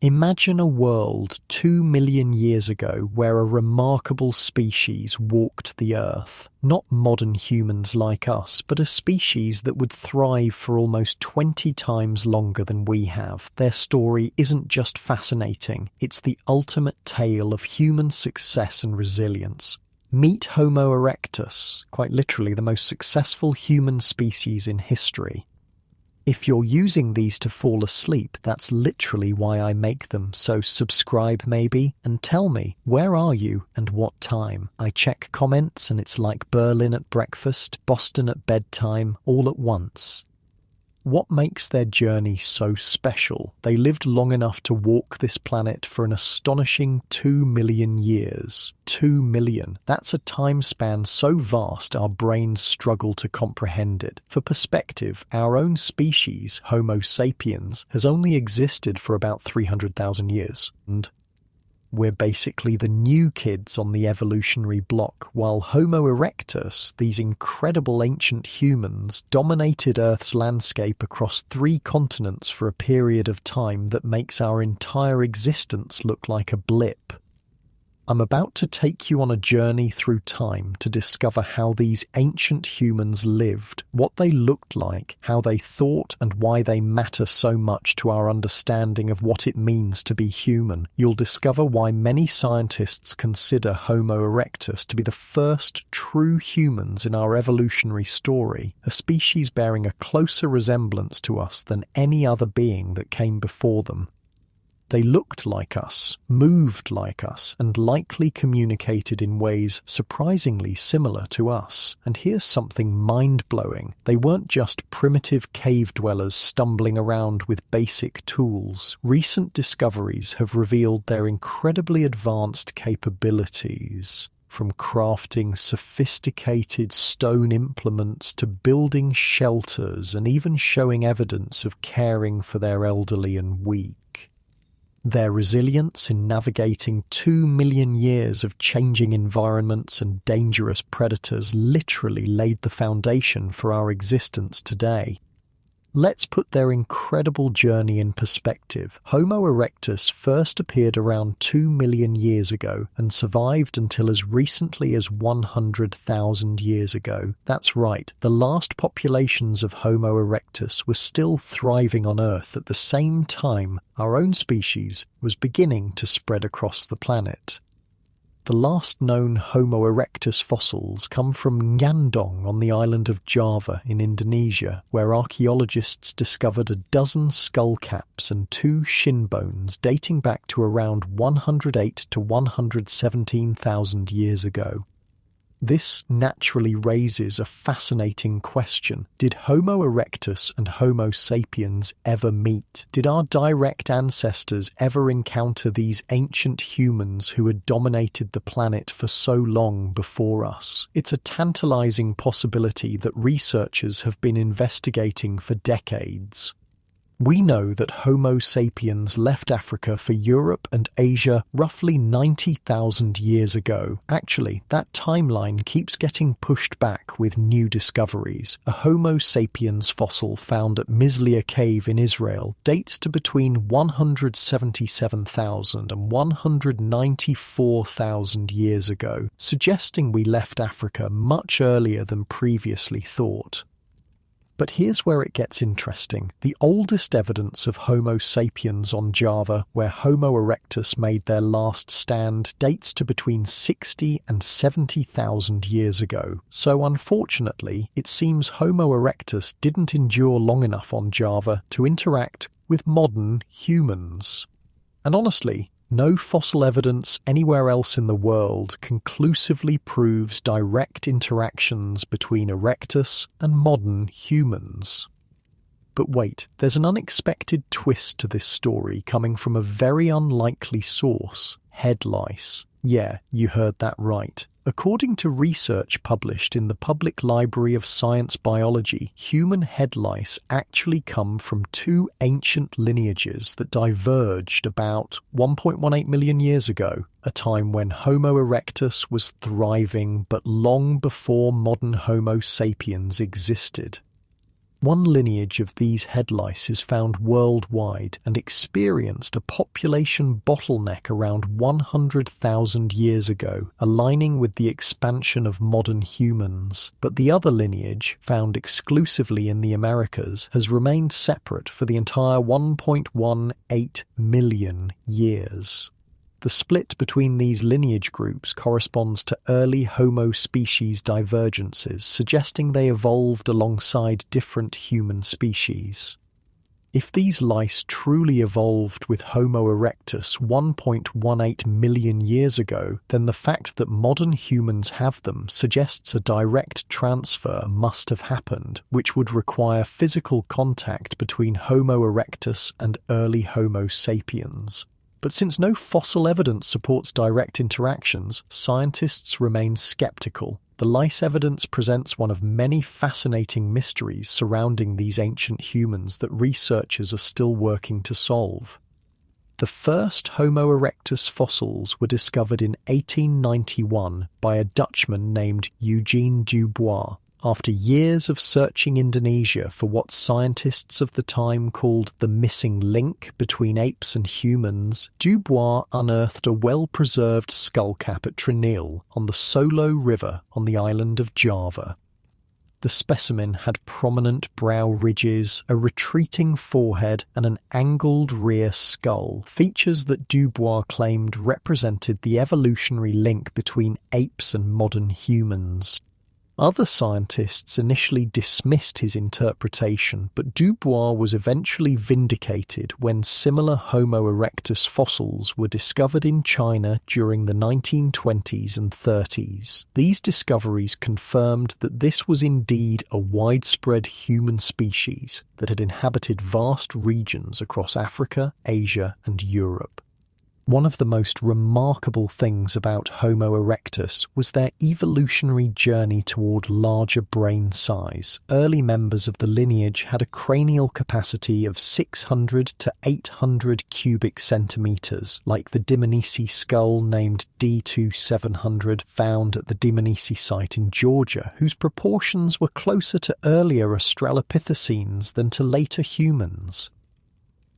Imagine a world 2 million years ago where a remarkable species walked the earth. Not modern humans like us, but a species that would thrive for almost 20 times longer than we have. Their story isn't just fascinating, it's the ultimate tale of human success and resilience. Meet Homo erectus, quite literally the most successful human species in history. If you're using these to fall asleep, that's literally why I make them, so subscribe maybe, and tell me, where are you and what time? I check comments and it's like Berlin at breakfast, Boston at bedtime, all at once. What makes their journey so special? They lived long enough to walk this planet for an astonishing 2 million years. 2 million. That's a time span so vast our brains struggle to comprehend it. For perspective, our own species, Homo sapiens, has only existed for about 300,000 years. And we're basically the new kids on the evolutionary block, while Homo erectus, these incredible ancient humans, dominated Earth's landscape across 3 continents for a period of time that makes our entire existence look like a blip. I'm about to take you on a journey through time to discover how these ancient humans lived, what they looked like, how they thought, and why they matter so much to our understanding of what it means to be human. You'll discover why many scientists consider Homo erectus to be the first true humans in our evolutionary story, a species bearing a closer resemblance to us than any other being that came before them. They looked like us, moved like us, and likely communicated in ways surprisingly similar to us. And here's something mind-blowing. They weren't just primitive cave dwellers stumbling around with basic tools. Recent discoveries have revealed their incredibly advanced capabilities. From crafting sophisticated stone implements to building shelters and even showing evidence of caring for their elderly and weak. Their resilience in navigating 2 million years of changing environments and dangerous predators literally laid the foundation for our existence today. Let's put their incredible journey in perspective. Homo erectus first appeared around 2 million years ago and survived until as recently as 100,000 years ago. That's right, the last populations of Homo erectus were still thriving on Earth at the same time our own species was beginning to spread across the planet. The last known Homo erectus fossils come from Nyandong on the island of Java in Indonesia, where archaeologists discovered a dozen skull caps and 2 shin bones dating back to around 108 to 117,000 years ago. This naturally raises a fascinating question. Did Homo erectus and Homo sapiens ever meet? Did our direct ancestors ever encounter these ancient humans who had dominated the planet for so long before us? It's a tantalizing possibility that researchers have been investigating for decades. We know that Homo sapiens left Africa for Europe and Asia roughly 90,000 years ago. Actually, that timeline keeps getting pushed back with new discoveries. A Homo sapiens fossil found at Mislia Cave in Israel dates to between 177,000 and 194,000 years ago, suggesting we left Africa much earlier than previously thought. But here's where it gets interesting. The oldest evidence of Homo sapiens on Java, where Homo erectus made their last stand, dates to between 60 and 70,000 years ago. So unfortunately, it seems Homo erectus didn't endure long enough on Java to interact with modern humans. And honestly, no fossil evidence anywhere else in the world conclusively proves direct interactions between erectus and modern humans. But wait, there's an unexpected twist to this story coming from a very unlikely source: head lice. Yeah, you heard that right. According to research published in the Public Library of Science Biology, human head lice actually come from 2 ancient lineages that diverged about 1.18 million years ago, a time when Homo erectus was thriving but long before modern Homo sapiens existed. One lineage of these head lice is found worldwide and experienced a population bottleneck around 100,000 years ago, aligning with the expansion of modern humans. But the other lineage, found exclusively in the Americas, has remained separate for the entire 1.18 million years. The split between these lineage groups corresponds to early Homo species divergences, suggesting they evolved alongside different human species. If these lice truly evolved with Homo erectus 1.18 million years ago, then the fact that modern humans have them suggests a direct transfer must have happened, which would require physical contact between Homo erectus and early Homo sapiens. But since no fossil evidence supports direct interactions, scientists remain skeptical. The lice evidence presents one of many fascinating mysteries surrounding these ancient humans that researchers are still working to solve. The first Homo erectus fossils were discovered in 1891 by a Dutchman named Eugene Dubois. After years of searching Indonesia for what scientists of the time called the missing link between apes and humans, Dubois unearthed a well-preserved skullcap at Trinil on the Solo River on the island of Java. The specimen had prominent brow ridges, a retreating forehead, and an angled rear skull, features that Dubois claimed represented the evolutionary link between apes and modern humans. Other scientists initially dismissed his interpretation, but Dubois was eventually vindicated when similar Homo erectus fossils were discovered in China during the 1920s and 30s. These discoveries confirmed that this was indeed a widespread human species that had inhabited vast regions across Africa, Asia, and Europe. One of the most remarkable things about Homo erectus was their evolutionary journey toward larger brain size. Early members of the lineage had a cranial capacity of 600 to 800 cubic centimeters, like the Dmanisi skull named D2700 found at the Dmanisi site in Georgia, whose proportions were closer to earlier Australopithecines than to later humans.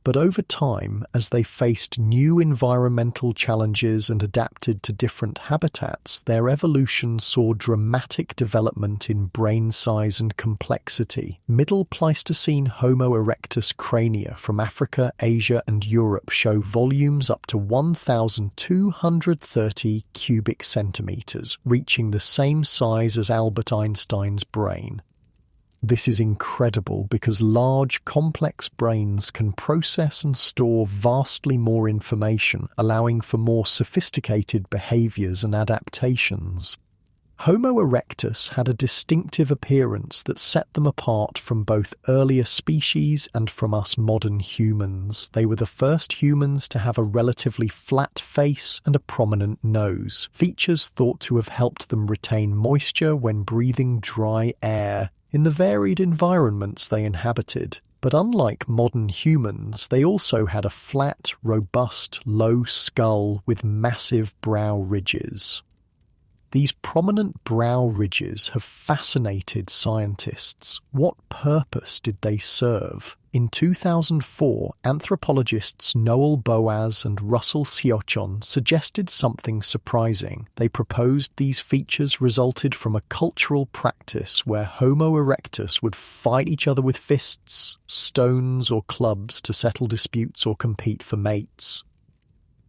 But over time, as they faced new environmental challenges and adapted to different habitats, their evolution saw dramatic development in brain size and complexity. Middle Pleistocene Homo erectus crania from Africa, Asia, and Europe show volumes up to 1,230 cubic centimeters, reaching the same size as Albert Einstein's brain. This is incredible because large, complex brains can process and store vastly more information, allowing for more sophisticated behaviors and adaptations. Homo erectus had a distinctive appearance that set them apart from both earlier species and from us modern humans. They were the first humans to have a relatively flat face and a prominent nose, features thought to have helped them retain moisture when breathing dry air in the varied environments they inhabited. But unlike modern humans, they also had a flat, robust, low skull with massive brow ridges. These prominent brow ridges have fascinated scientists. What purpose did they serve? In 2004, anthropologists Noel Boaz and Russell Siochon suggested something surprising. They proposed these features resulted from a cultural practice where Homo erectus would fight each other with fists, stones, or clubs to settle disputes or compete for mates.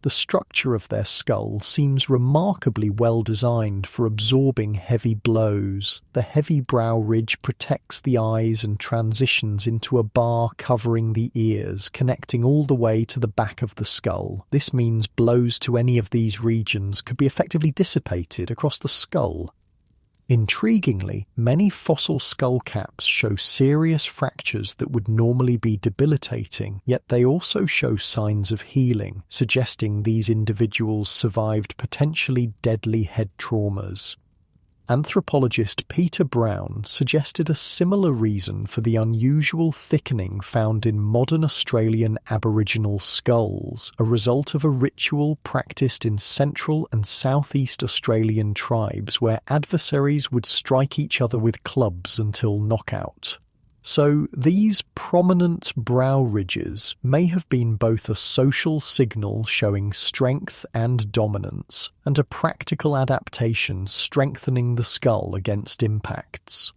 The structure of their skull seems remarkably well designed for absorbing heavy blows. The heavy brow ridge protects the eyes and transitions into a bar covering the ears, connecting all the way to the back of the skull. This means blows to any of these regions could be effectively dissipated across the skull. Intriguingly, many fossil skull caps show serious fractures that would normally be debilitating, yet they also show signs of healing, suggesting these individuals survived potentially deadly head traumas. Anthropologist Peter Brown suggested a similar reason for the unusual thickening found in modern Australian Aboriginal skulls, a result of a ritual practiced in Central and Southeast Australian tribes where adversaries would strike each other with clubs until knockout. So these prominent brow ridges may have been both a social signal showing strength and dominance, and a practical adaptation strengthening the skull against impacts.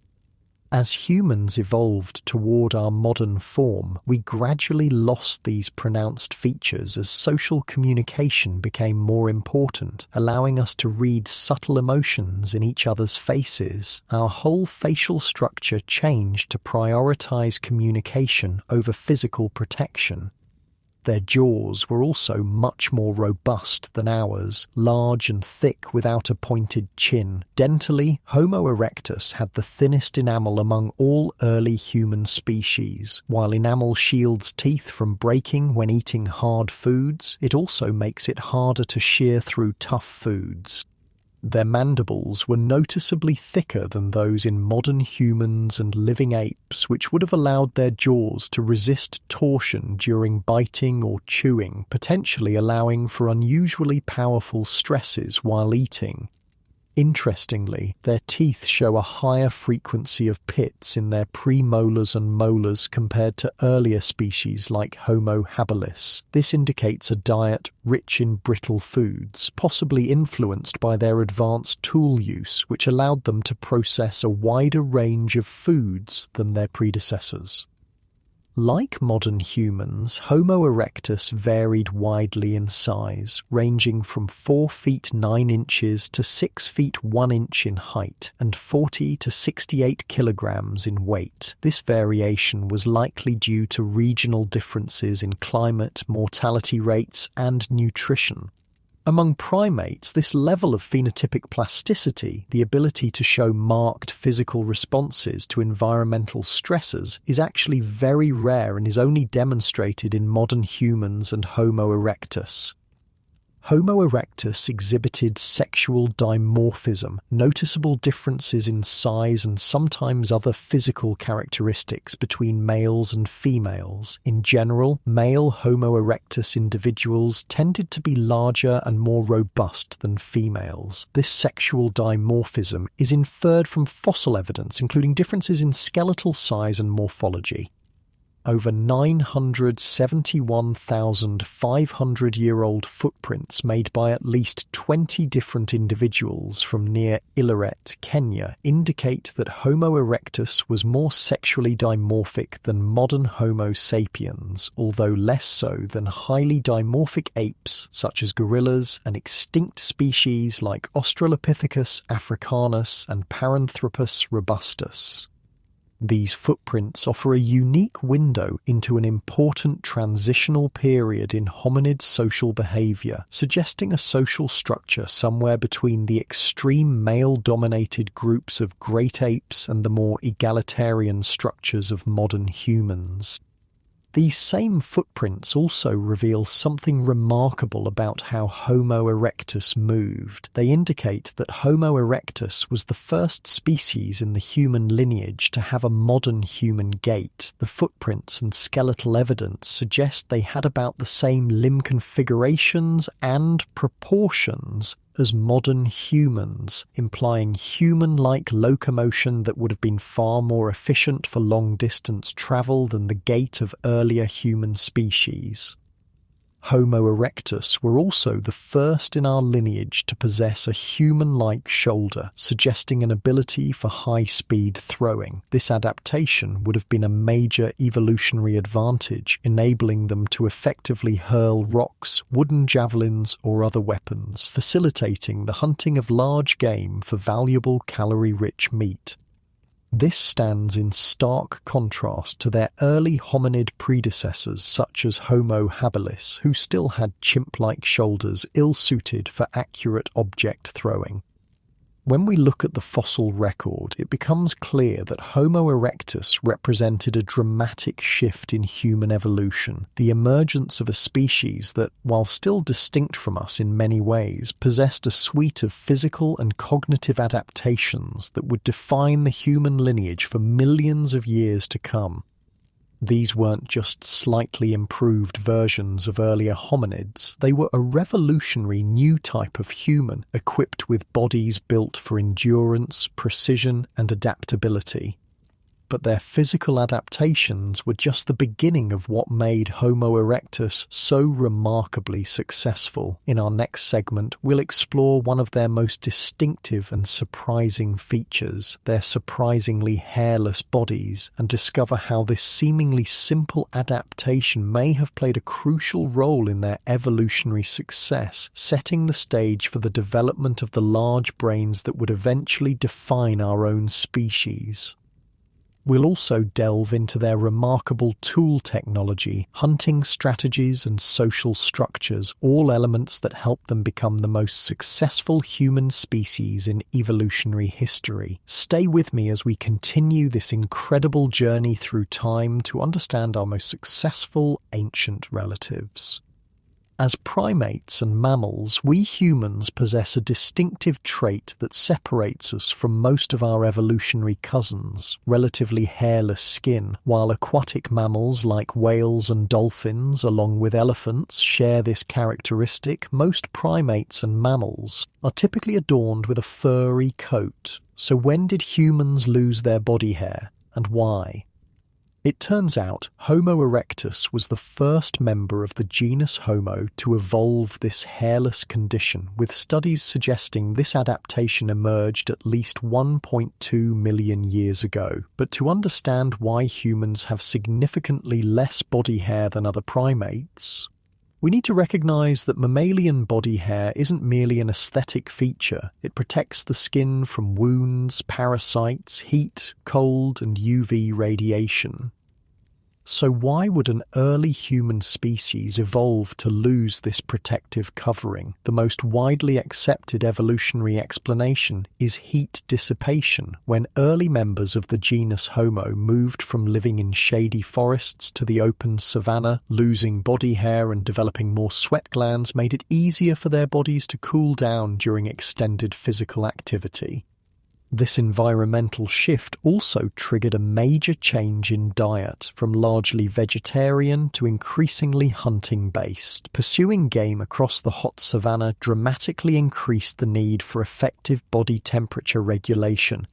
As humans evolved toward our modern form, we gradually lost these pronounced features as social communication became more important, allowing us to read subtle emotions in each other's faces. Our whole facial structure changed to prioritize communication over physical protection. Their jaws were also much more robust than ours, large and thick without a pointed chin. Dentally, Homo erectus had the thinnest enamel among all early human species. While enamel shields teeth from breaking when eating hard foods, it also makes it harder to shear through tough foods. Their mandibles were noticeably thicker than those in modern humans and living apes, which would have allowed their jaws to resist torsion during biting or chewing, potentially allowing for unusually powerful stresses while eating. Interestingly, their teeth show a higher frequency of pits in their premolars and molars compared to earlier species like Homo habilis. This indicates a diet rich in brittle foods, possibly influenced by their advanced tool use, which allowed them to process a wider range of foods than their predecessors. Like modern humans, Homo erectus varied widely in size, ranging from 4 feet 9 inches to 6 feet 1 inch in height and 40 to 68 kilograms in weight. This variation was likely due to regional differences in climate, mortality rates, and nutrition. Among primates, this level of phenotypic plasticity, the ability to show marked physical responses to environmental stresses, is actually very rare and is only demonstrated in modern humans and Homo erectus. Homo erectus exhibited sexual dimorphism, noticeable differences in size and sometimes other physical characteristics between males and females. In general, male Homo erectus individuals tended to be larger and more robust than females. This sexual dimorphism is inferred from fossil evidence, including differences in skeletal size and morphology. Over 971,500-year-old footprints made by at least 20 different individuals from near Illoret, Kenya, indicate that Homo erectus was more sexually dimorphic than modern Homo sapiens, although less so than highly dimorphic apes such as gorillas and extinct species like Australopithecus africanus and Paranthropus robustus. These footprints offer a unique window into an important transitional period in hominid social behavior, suggesting a social structure somewhere between the extreme male-dominated groups of great apes and the more egalitarian structures of modern humans. These same footprints also reveal something remarkable about how Homo erectus moved. They indicate that Homo erectus was the first species in the human lineage to have a modern human gait. The footprints and skeletal evidence suggest they had about the same limb configurations and proportions as modern humans, implying human-like locomotion that would have been far more efficient for long-distance travel than the gait of earlier human species. Homo erectus were also the first in our lineage to possess a human-like shoulder, suggesting an ability for high-speed throwing. This adaptation would have been a major evolutionary advantage, enabling them to effectively hurl rocks, wooden javelins, or other weapons, facilitating the hunting of large game for valuable calorie-rich meat. This stands in stark contrast to their early hominid predecessors such as Homo habilis, who still had chimp-like shoulders ill-suited for accurate object throwing. When we look at the fossil record, it becomes clear that Homo erectus represented a dramatic shift in human evolution, the emergence of a species that, while still distinct from us in many ways, possessed a suite of physical and cognitive adaptations that would define the human lineage for millions of years to come. These weren't just slightly improved versions of earlier hominids, they were a revolutionary new type of human equipped with bodies built for endurance, precision, and adaptability. but their physical adaptations were just the beginning of what made Homo erectus so remarkably successful. In our next segment, we'll explore one of their most distinctive and surprising features, their surprisingly hairless bodies, and discover how this seemingly simple adaptation may have played a crucial role in their evolutionary success, setting the stage for the development of the large brains that would eventually define our own species. We'll also delve into their remarkable tool technology, hunting strategies and social structures, all elements that help them become the most successful human species in evolutionary history. Stay with me as we continue this incredible journey through time to understand our most successful ancient relatives. As primates and mammals, we humans possess a distinctive trait that separates us from most of our evolutionary cousins, relatively hairless skin. While aquatic mammals like whales and dolphins, along with elephants, share this characteristic, most primates and mammals are typically adorned with a furry coat. So when did humans lose their body hair, and why? It turns out Homo erectus was the first member of the genus Homo to evolve this hairless condition, with studies suggesting this adaptation emerged at least 1.2 million years ago. But to understand why humans have significantly less body hair than other primates, we need to recognize that mammalian body hair isn't merely an aesthetic feature. It protects the skin from wounds, parasites, heat, cold, and UV radiation. So why would an early human species evolve to lose this protective covering? The most widely accepted evolutionary explanation is heat dissipation. When early members of the genus Homo moved from living in shady forests to the open savanna, losing body hair and developing more sweat glands made it easier for their bodies to cool down during extended physical activity. This environmental shift also triggered a major change in diet, from largely vegetarian to increasingly hunting-based. Pursuing game across the hot savanna dramatically increased the need for effective body temperature regulation.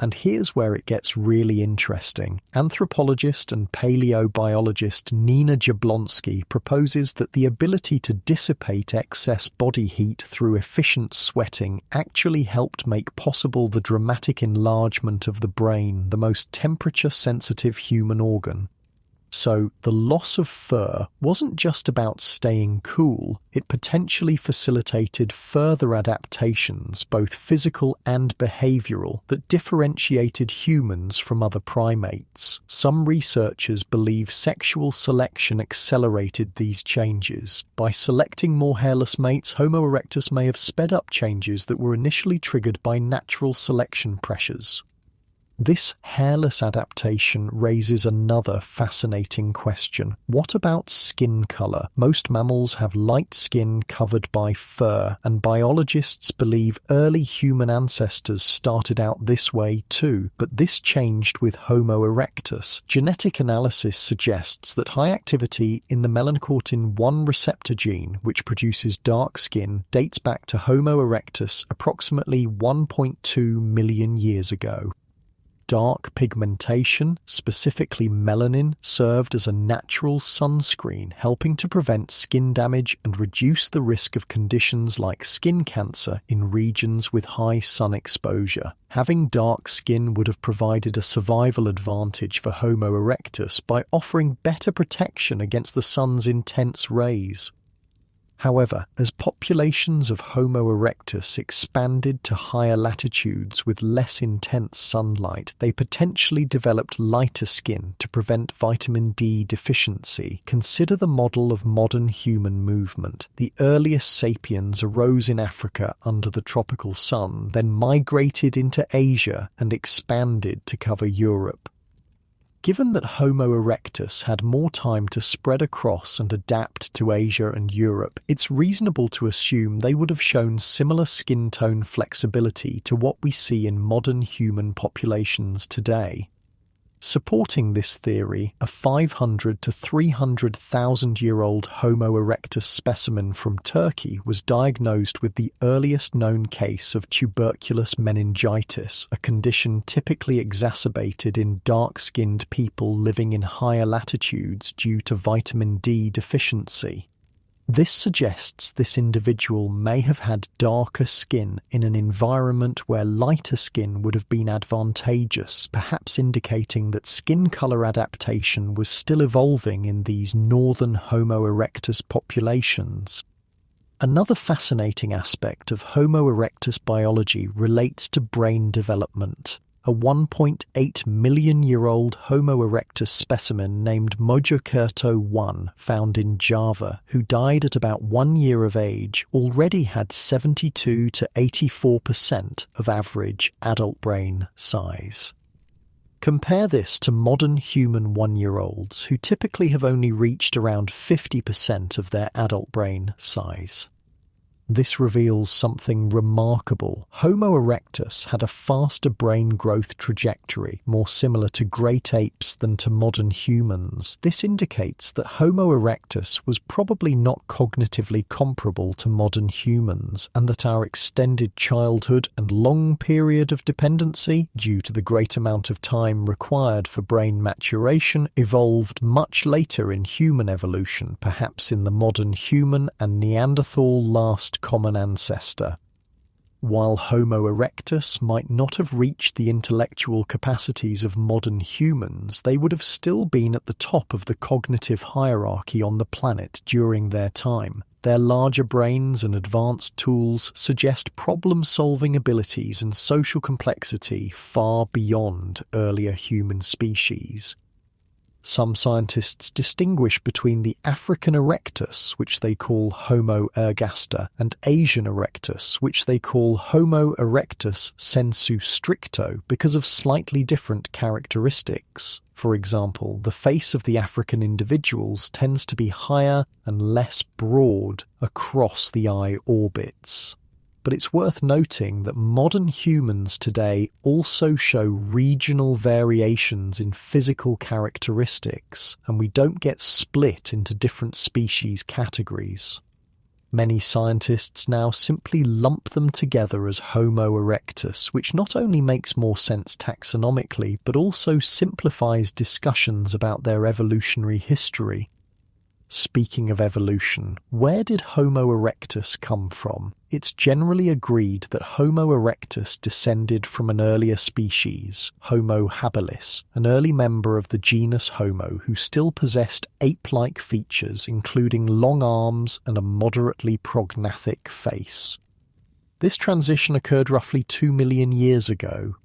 And here's where it gets really interesting. Anthropologist and paleobiologist Nina Jablonski proposes that the ability to dissipate excess body heat through efficient sweating actually helped make possible the dramatic enlargement of the brain, the most temperature-sensitive human organ. So the loss of fur wasn't just about staying cool, it potentially facilitated further adaptations, both physical and behavioral, that differentiated humans from other primates. Some researchers believe sexual selection accelerated these changes. By selecting more hairless mates, Homo erectus may have sped up changes that were initially triggered by natural selection pressures. This hairless adaptation raises another fascinating question. What about skin color? Most mammals have light skin covered by fur, and biologists believe early human ancestors started out this way too, but this changed with Homo erectus. Genetic analysis suggests that high activity in the melanocortin-1 receptor gene, which produces dark skin, dates back to Homo erectus approximately 1.2 million years ago. Dark pigmentation, specifically melanin, served as a natural sunscreen, helping to prevent skin damage and reduce the risk of conditions like skin cancer in regions with high sun exposure. Having dark skin would have provided a survival advantage for Homo erectus by offering better protection against the sun's intense rays. However, as populations of Homo erectus expanded to higher latitudes with less intense sunlight, they potentially developed lighter skin to prevent vitamin D deficiency. Consider the model of modern human movement. The earliest sapiens arose in Africa under the tropical sun, then migrated into Asia and expanded to cover Europe. Given that Homo erectus had more time to spread across and adapt to Asia and Europe, it's reasonable to assume they would have shown similar skin tone flexibility to what we see in modern human populations today. Supporting this theory, a 500 to 300,000-year-old Homo erectus specimen from Turkey was diagnosed with the earliest known case of tuberculous meningitis, a condition typically exacerbated in dark-skinned people living in higher latitudes due to vitamin D deficiency. This suggests this individual may have had darker skin in an environment where lighter skin would have been advantageous, perhaps indicating that skin color adaptation was still evolving in these northern Homo erectus populations. Another fascinating aspect of Homo erectus biology relates to brain development. A 1.8 million-year-old Homo erectus specimen named Mojokerto I, found in Java, who died at about 1 year of age, already had 72 to 84% of average adult brain size. Compare this to modern human 1-year-olds, who typically have only reached around 50% of their adult brain size. This reveals something remarkable. Homo erectus had a faster brain growth trajectory, more similar to great apes than to modern humans. This indicates that Homo erectus was probably not cognitively comparable to modern humans, and that our extended childhood and long period of dependency, due to the great amount of time required for brain maturation, evolved much later in human evolution, perhaps in the modern human and Neanderthal last common ancestor. While Homo erectus might not have reached the intellectual capacities of modern humans, they would have still been at the top of the cognitive hierarchy on the planet during their time. Their larger brains and advanced tools suggest problem-solving abilities and social complexity far beyond earlier human species. Some scientists distinguish between the African erectus, which they call Homo ergaster, and Asian erectus, which they call Homo erectus sensu stricto, because of slightly different characteristics. For example, the face of the African individuals tends to be higher and less broad across the eye orbits. But it's worth noting that modern humans today also show regional variations in physical characteristics, and we don't get split into different species categories. Many scientists now simply lump them together as Homo erectus, which not only makes more sense taxonomically, but also simplifies discussions about their evolutionary history. Speaking of evolution, where did Homo erectus come from? It's generally agreed that Homo erectus descended from an earlier species, Homo habilis, an early member of the genus Homo who still possessed ape-like features, including long arms and a moderately prognathic face. This transition occurred roughly 2 million years ago.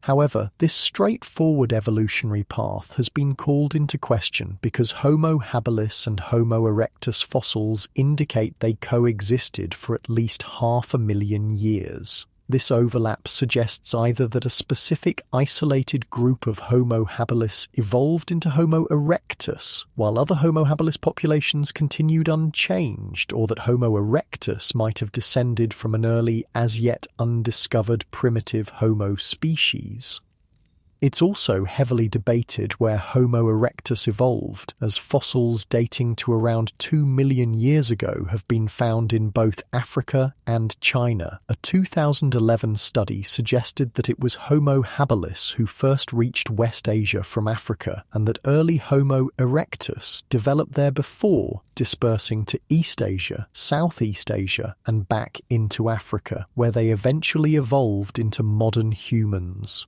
However, this straightforward evolutionary path has been called into question because Homo habilis and Homo erectus fossils indicate they coexisted for at least 500,000 years. This overlap suggests either that a specific isolated group of Homo habilis evolved into Homo erectus, while other Homo habilis populations continued unchanged, or that Homo erectus might have descended from an early, as yet undiscovered primitive Homo species. It's also heavily debated where Homo erectus evolved, as fossils dating to around 2 million years ago have been found in both Africa and China. A 2011 study suggested that it was Homo habilis who first reached West Asia from Africa, and that early Homo erectus developed there before dispersing to East Asia, Southeast Asia, and back into Africa, where they eventually evolved into modern humans.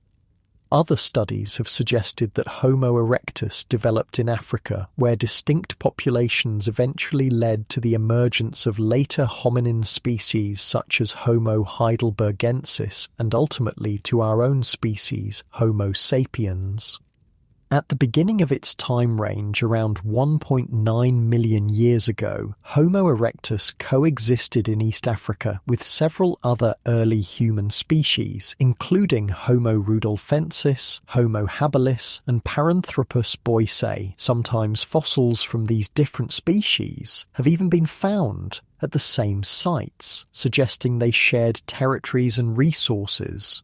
Other studies have suggested that Homo erectus developed in Africa, where distinct populations eventually led to the emergence of later hominin species such as Homo heidelbergensis, and ultimately to our own species, Homo sapiens. At the beginning of its time range, around 1.9 million years ago, Homo erectus coexisted in East Africa with several other early human species, including Homo rudolfensis, Homo habilis, and Paranthropus boisei. Sometimes fossils from these different species have even been found at the same sites, suggesting they shared territories and resources.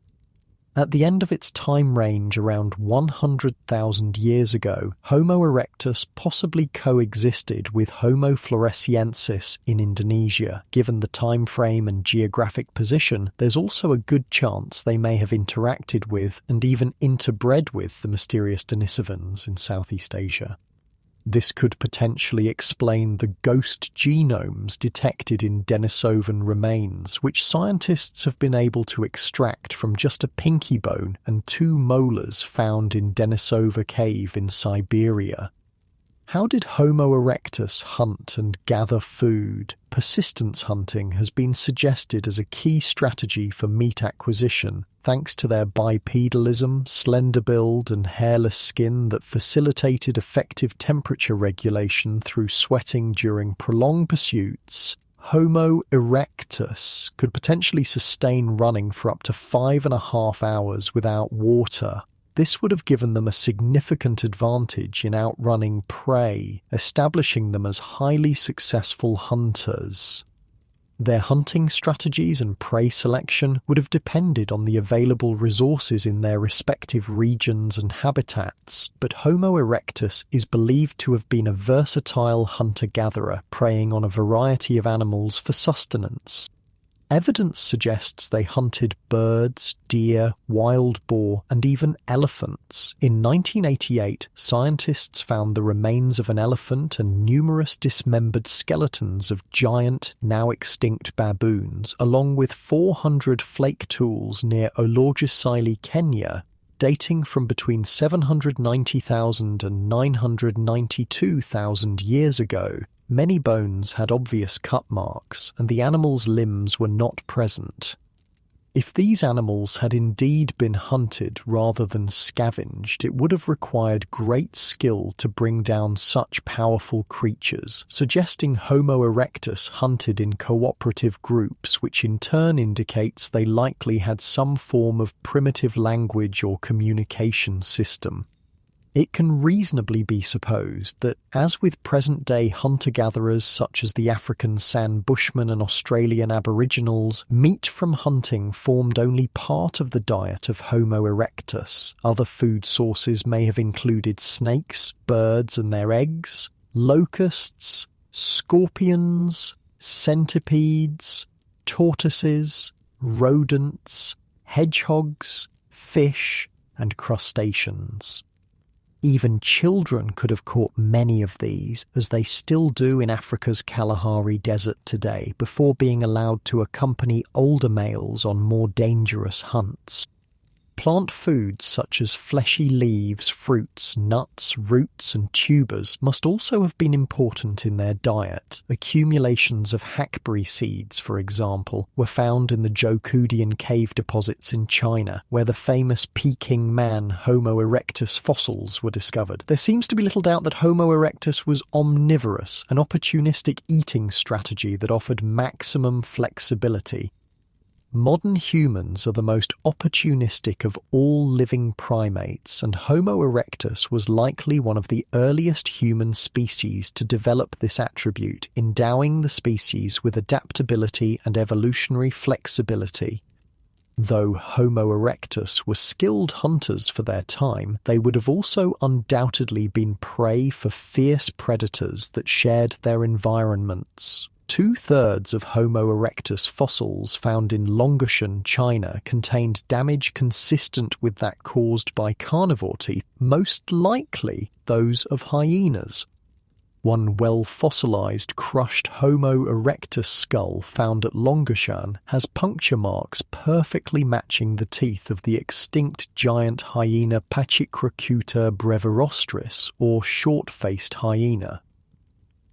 At the end of its time range around 100,000 years ago, Homo erectus possibly coexisted with Homo floresiensis in Indonesia. Given the time frame and geographic position, there's also a good chance they may have interacted with and even interbred with the mysterious Denisovans in Southeast Asia. This could potentially explain the ghost genomes detected in Denisovan remains, which scientists have been able to extract from just a pinky bone and 2 molars found in Denisova Cave in Siberia. How did Homo erectus hunt and gather food? Persistence hunting has been suggested as a key strategy for meat acquisition, thanks to their bipedalism, slender build, and hairless skin that facilitated effective temperature regulation through sweating during prolonged pursuits. Homo erectus could potentially sustain running for up to 5.5 hours without water. This would have given them a significant advantage in outrunning prey, establishing them as highly successful hunters. Their hunting strategies and prey selection would have depended on the available resources in their respective regions and habitats, but Homo erectus is believed to have been a versatile hunter-gatherer, preying on a variety of animals for sustenance. Evidence suggests they hunted birds, deer, wild boar, and even elephants. In 1988, scientists found the remains of an elephant and numerous dismembered skeletons of giant, now extinct baboons, along with 400 flake tools near Olorgesailie, Kenya, dating from between 790,000 and 992,000 years ago. Many bones had obvious cut marks, and the animal's limbs were not present. If these animals had indeed been hunted rather than scavenged, it would have required great skill to bring down such powerful creatures, suggesting Homo erectus hunted in cooperative groups, which in turn indicates they likely had some form of primitive language or communication system. It can reasonably be supposed that, as with present-day hunter-gatherers such as the African San Bushmen and Australian Aboriginals, meat from hunting formed only part of the diet of Homo erectus. Other food sources may have included snakes, birds and their eggs, locusts, scorpions, centipedes, tortoises, rodents, hedgehogs, fish, and crustaceans. Even children could have caught many of these, as they still do in Africa's Kalahari Desert today, before being allowed to accompany older males on more dangerous hunts. Plant foods such as fleshy leaves, fruits, nuts, roots and tubers must also have been important in their diet. Accumulations of hackberry seeds, for example, were found in the Zhoukoudian cave deposits in China, where the famous Peking man Homo erectus fossils were discovered. There seems to be little doubt that Homo erectus was omnivorous, an opportunistic eating strategy that offered maximum flexibility. Modern humans are the most opportunistic of all living primates, and Homo erectus was likely one of the earliest human species to develop this attribute, endowing the species with adaptability and evolutionary flexibility. Though Homo erectus were skilled hunters for their time, they would have also undoubtedly been prey for fierce predators that shared their environments. 2/3 of Homo erectus fossils found in Longform, China, contained damage consistent with that caused by carnivore teeth, most likely those of hyenas. One well-fossilized crushed Homo erectus skull found at Longform has puncture marks perfectly matching the teeth of the extinct giant hyena Pachycrocuta brevirostris, or short-faced hyena.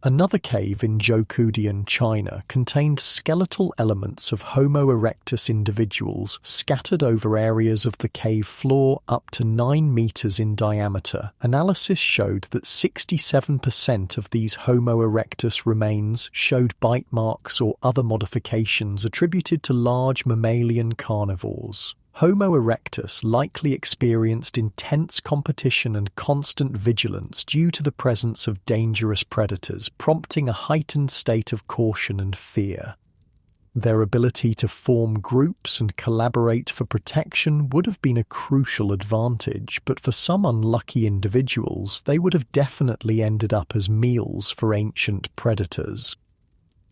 Another cave in Zhoukoudian China contained skeletal elements of Homo erectus individuals scattered over areas of the cave floor up to 9 meters in diameter. Analysis showed that 67% of these Homo erectus remains showed bite marks or other modifications attributed to large mammalian carnivores. Homo erectus likely experienced intense competition and constant vigilance due to the presence of dangerous predators, prompting a heightened state of caution and fear. Their ability to form groups and collaborate for protection would have been a crucial advantage, but for some unlucky individuals, they would have definitely ended up as meals for ancient predators.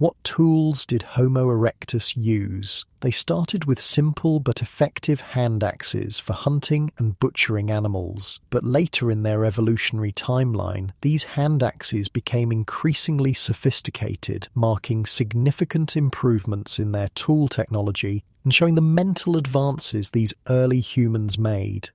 What tools did Homo erectus use? They started with simple but effective hand axes for hunting and butchering animals, but later in their evolutionary timeline, these hand axes became increasingly sophisticated, marking significant improvements in their tool technology and showing the mental advances these early humans made.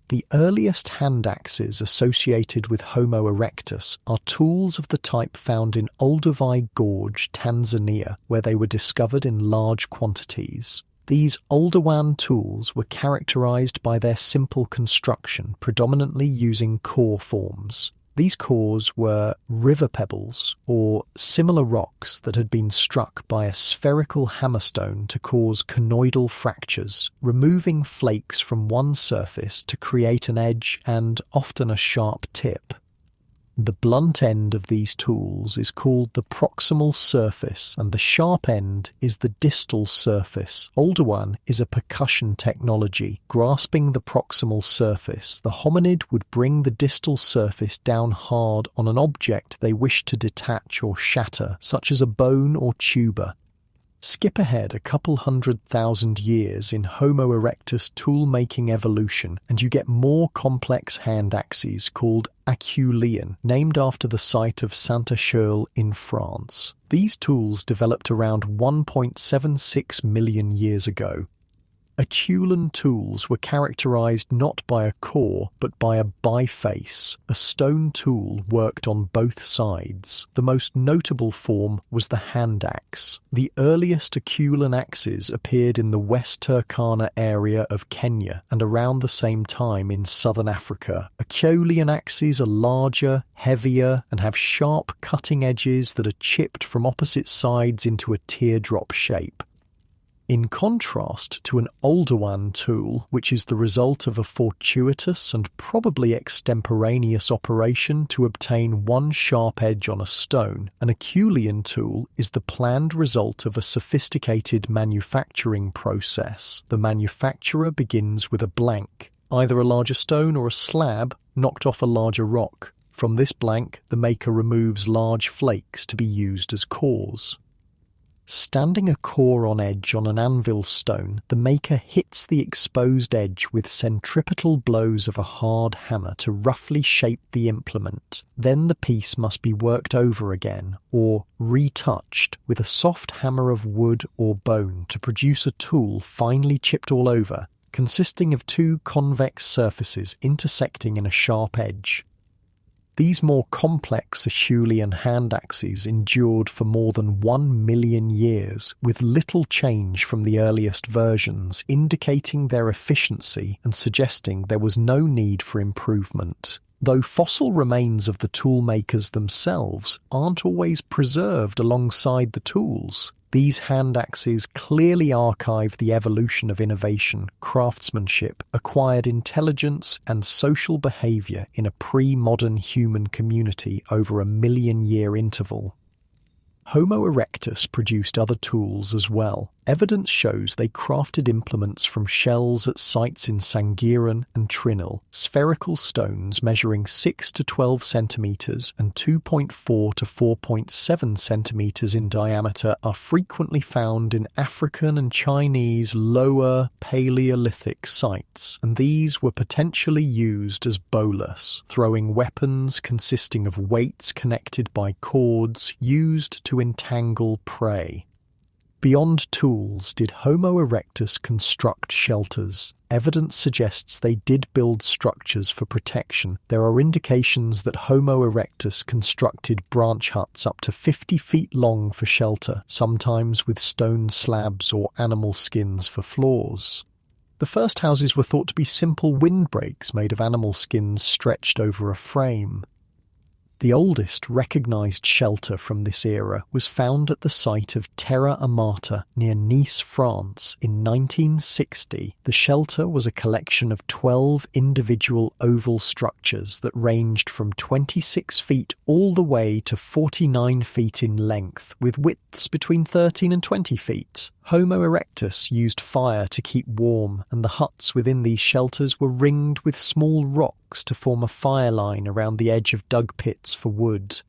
The earliest hand axes associated with Homo erectus are tools of the type found in Olduvai Gorge, Tanzania, where they were discovered in large quantities. These Oldowan tools were characterized by their simple construction, predominantly using core forms. These cores were river pebbles, or similar rocks that had been struck by a spherical hammerstone to cause conoidal fractures, removing flakes from one surface to create an edge and often a sharp tip. The blunt end of these tools is called the proximal surface, and the sharp end is the distal surface. Oldowan is a percussion technology. Grasping the proximal surface, the hominid would bring the distal surface down hard on an object they wish to detach or shatter, such as a bone or tuber. Skip ahead a couple 100,000 years in Homo erectus tool-making evolution, and you get more complex hand axes called Acheulean, named after the site of Saint-Acheule in France. These tools developed around 1.76 million years ago. Acheulean tools were characterized not by a core, but by a biface, a stone tool worked on both sides. The most notable form was the hand axe. The earliest Acheulean axes appeared in the West Turkana area of Kenya and around the same time in southern Africa. Acheulean axes are larger, heavier, and have sharp cutting edges that are chipped from opposite sides into a teardrop shape. In contrast to an Oldowan tool, which is the result of a fortuitous and probably extemporaneous operation to obtain one sharp edge on a stone, an Acheulean tool is the planned result of a sophisticated manufacturing process. The manufacturer begins with a blank, either a larger stone or a slab knocked off a larger rock. From this blank, the maker removes large flakes to be used as cores. Standing a core on edge on an anvil stone, the maker hits the exposed edge with centripetal blows of a hard hammer to roughly shape the implement. Then the piece must be worked over again, or retouched, with a soft hammer of wood or bone to produce a tool finely chipped all over, consisting of two convex surfaces intersecting in a sharp edge. These more complex Acheulean hand axes endured for more than 1 million years, with little change from the earliest versions, indicating their efficiency and suggesting there was no need for improvement. Though fossil remains of the tool makers themselves aren't always preserved alongside the tools, these hand axes clearly archive the evolution of innovation, craftsmanship, acquired intelligence, and social behavior in a pre-modern human community over a million-year interval. Homo erectus produced other tools as well. Evidence shows they crafted implements from shells at sites in Sangiran and Trinil. Spherical stones measuring 6 to 12 centimeters and 2.4 to 4.7 centimeters in diameter are frequently found in African and Chinese lower Paleolithic sites, and these were potentially used as bolas, throwing weapons consisting of weights connected by cords used to entangle prey. Beyond tools, did Homo erectus construct shelters? Evidence suggests they did build structures for protection. There are indications that Homo erectus constructed branch huts up to 50 feet long for shelter, sometimes with stone slabs or animal skins for floors. The first houses were thought to be simple windbreaks made of animal skins stretched over a frame. The oldest recognised shelter from this era was found at the site of Terra Amata near Nice, France in 1960. The shelter was a collection of 12 individual oval structures that ranged from 26 feet all the way to 49 feet in length, with widths between 13 and 20 feet. Homo erectus used fire to keep warm, and the huts within these shelters were ringed with small rocks to form a fire line around the edge of dug pits for wood.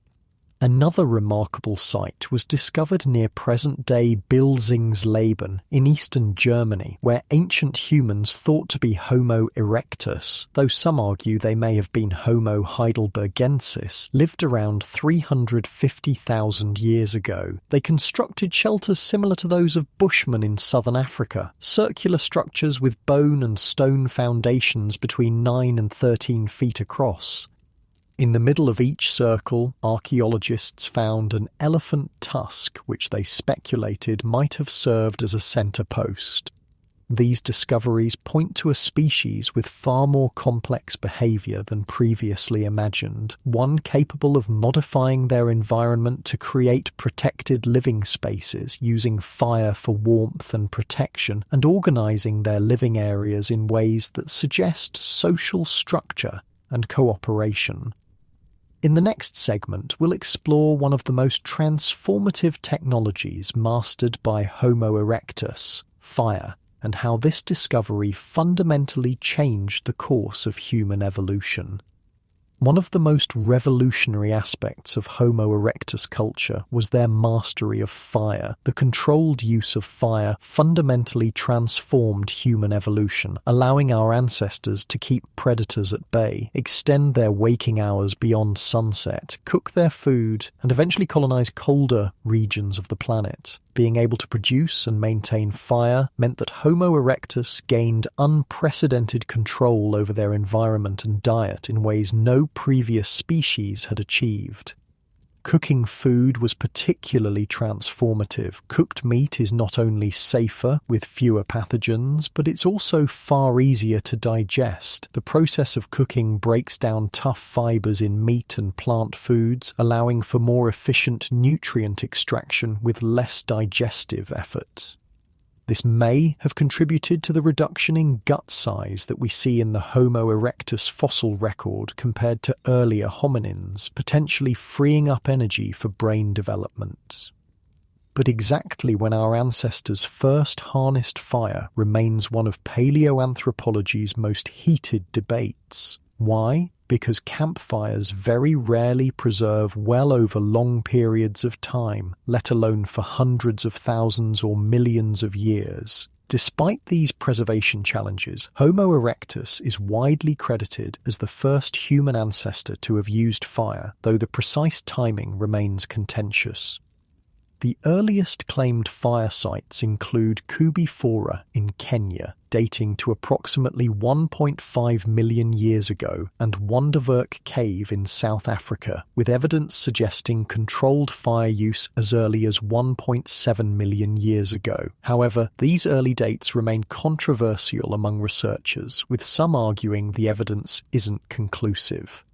Another remarkable site was discovered near present-day Bilzingsleben in eastern Germany, where ancient humans thought to be Homo erectus, though some argue they may have been Homo heidelbergensis, lived around 350,000 years ago. They constructed shelters similar to those of Bushmen in southern Africa, circular structures with bone and stone foundations between 9 and 13 feet across. In the middle of each circle, archaeologists found an elephant tusk which they speculated might have served as a centre post. These discoveries point to a species with far more complex behaviour than previously imagined, one capable of modifying their environment to create protected living spaces using fire for warmth and protection, and organising their living areas in ways that suggest social structure and cooperation. In the next segment, we'll explore one of the most transformative technologies mastered by Homo erectus, fire, and how this discovery fundamentally changed the course of human evolution. One of the most revolutionary aspects of Homo erectus culture was their mastery of fire. The controlled use of fire fundamentally transformed human evolution, allowing our ancestors to keep predators at bay, extend their waking hours beyond sunset, cook their food, and eventually colonize colder regions of the planet. Being able to produce and maintain fire meant that Homo erectus gained unprecedented control over their environment and diet in ways no previous species had achieved. Cooking food was particularly transformative. Cooked meat is not only safer with fewer pathogens, but it's also far easier to digest. The process of cooking breaks down tough fibers in meat and plant foods, allowing for more efficient nutrient extraction with less digestive effort. This may have contributed to the reduction in gut size that we see in the Homo erectus fossil record compared to earlier hominins, potentially freeing up energy for brain development. But exactly when our ancestors first harnessed fire remains one of paleoanthropology's most heated debates. Why? Because campfires very rarely preserve well over long periods of time, let alone for hundreds of thousands or millions of years. Despite these preservation challenges, Homo erectus is widely credited as the first human ancestor to have used fire, though the precise timing remains contentious. The earliest claimed fire sites include Kubifora in Kenya, dating to approximately 1.5 million years ago, and Wonderwerk Cave in South Africa, with evidence suggesting controlled fire use as early as 1.7 million years ago. However, these early dates remain controversial among researchers, with some arguing the evidence isn't conclusive.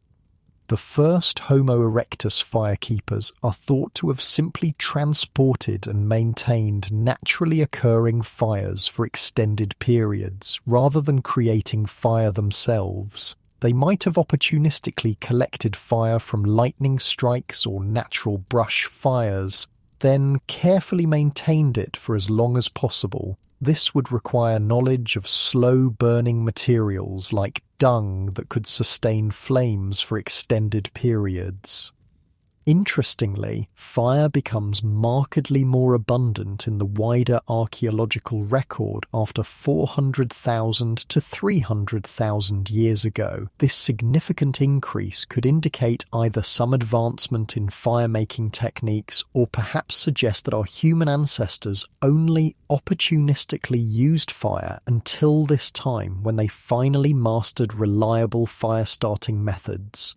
The first Homo erectus firekeepers are thought to have simply transported and maintained naturally occurring fires for extended periods, rather than creating fire themselves. They might have opportunistically collected fire from lightning strikes or natural brush fires, then carefully maintained it for as long as possible. This would require knowledge of slow-burning materials like dung that could sustain flames for extended periods. Interestingly, fire becomes markedly more abundant in the wider archaeological record after 400,000 to 300,000 years ago. This significant increase could indicate either some advancement in fire-making techniques or perhaps suggest that our human ancestors only opportunistically used fire until this time when they finally mastered reliable fire-starting methods.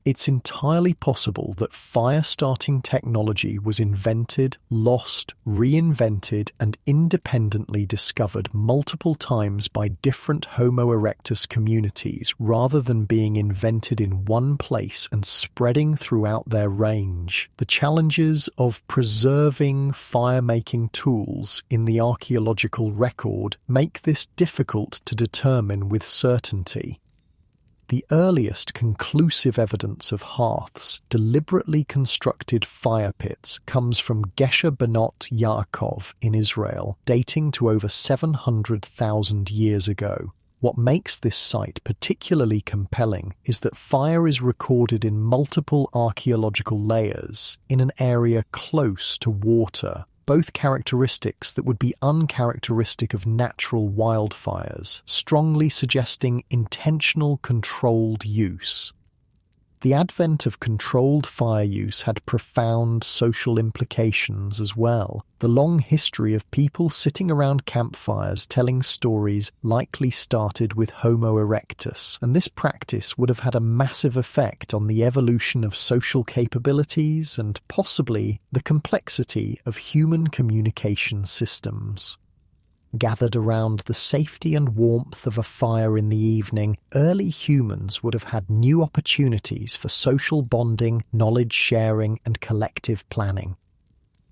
It's entirely possible that fire-starting technology was invented, lost, reinvented, and independently discovered multiple times by different Homo erectus communities rather than being invented in one place and spreading throughout their range. The challenges of preserving fire-making tools in the archaeological record make this difficult to determine with certainty. The earliest conclusive evidence of hearths, deliberately constructed fire pits, comes from Gesher Benot Yaakov in Israel, dating to over 700,000 years ago. What makes this site particularly compelling is that fire is recorded in multiple archaeological layers in an area close to water, both characteristics that would be uncharacteristic of natural wildfires, strongly suggesting intentional controlled use. The advent of controlled fire use had profound social implications as well. The long history of people sitting around campfires telling stories likely started with Homo erectus, and this practice would have had a massive effect on the evolution of social capabilities and possibly the complexity of human communication systems. Gathered around the safety and warmth of a fire in the evening, early humans would have had new opportunities for social bonding, knowledge sharing, and collective planning.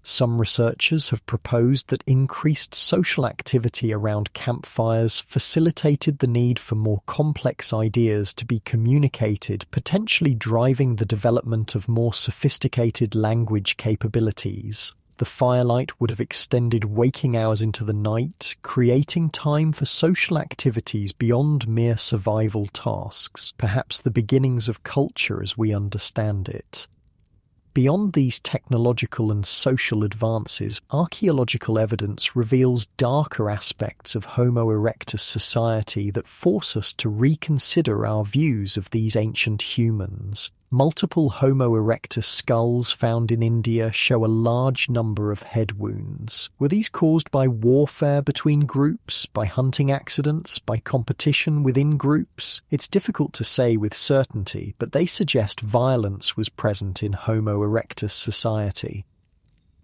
Some researchers have proposed that increased social activity around campfires facilitated the need for more complex ideas to be communicated, potentially driving the development of more sophisticated language capabilities. The firelight would have extended waking hours into the night, creating time for social activities beyond mere survival tasks, perhaps the beginnings of culture as we understand it. Beyond these technological and social advances, archaeological evidence reveals darker aspects of Homo erectus society that force us to reconsider our views of these ancient humans. Multiple Homo erectus skulls found in India show a large number of head wounds. Were these caused by warfare between groups, by hunting accidents, by competition within groups? It's difficult to say with certainty, but they suggest violence was present in Homo erectus society.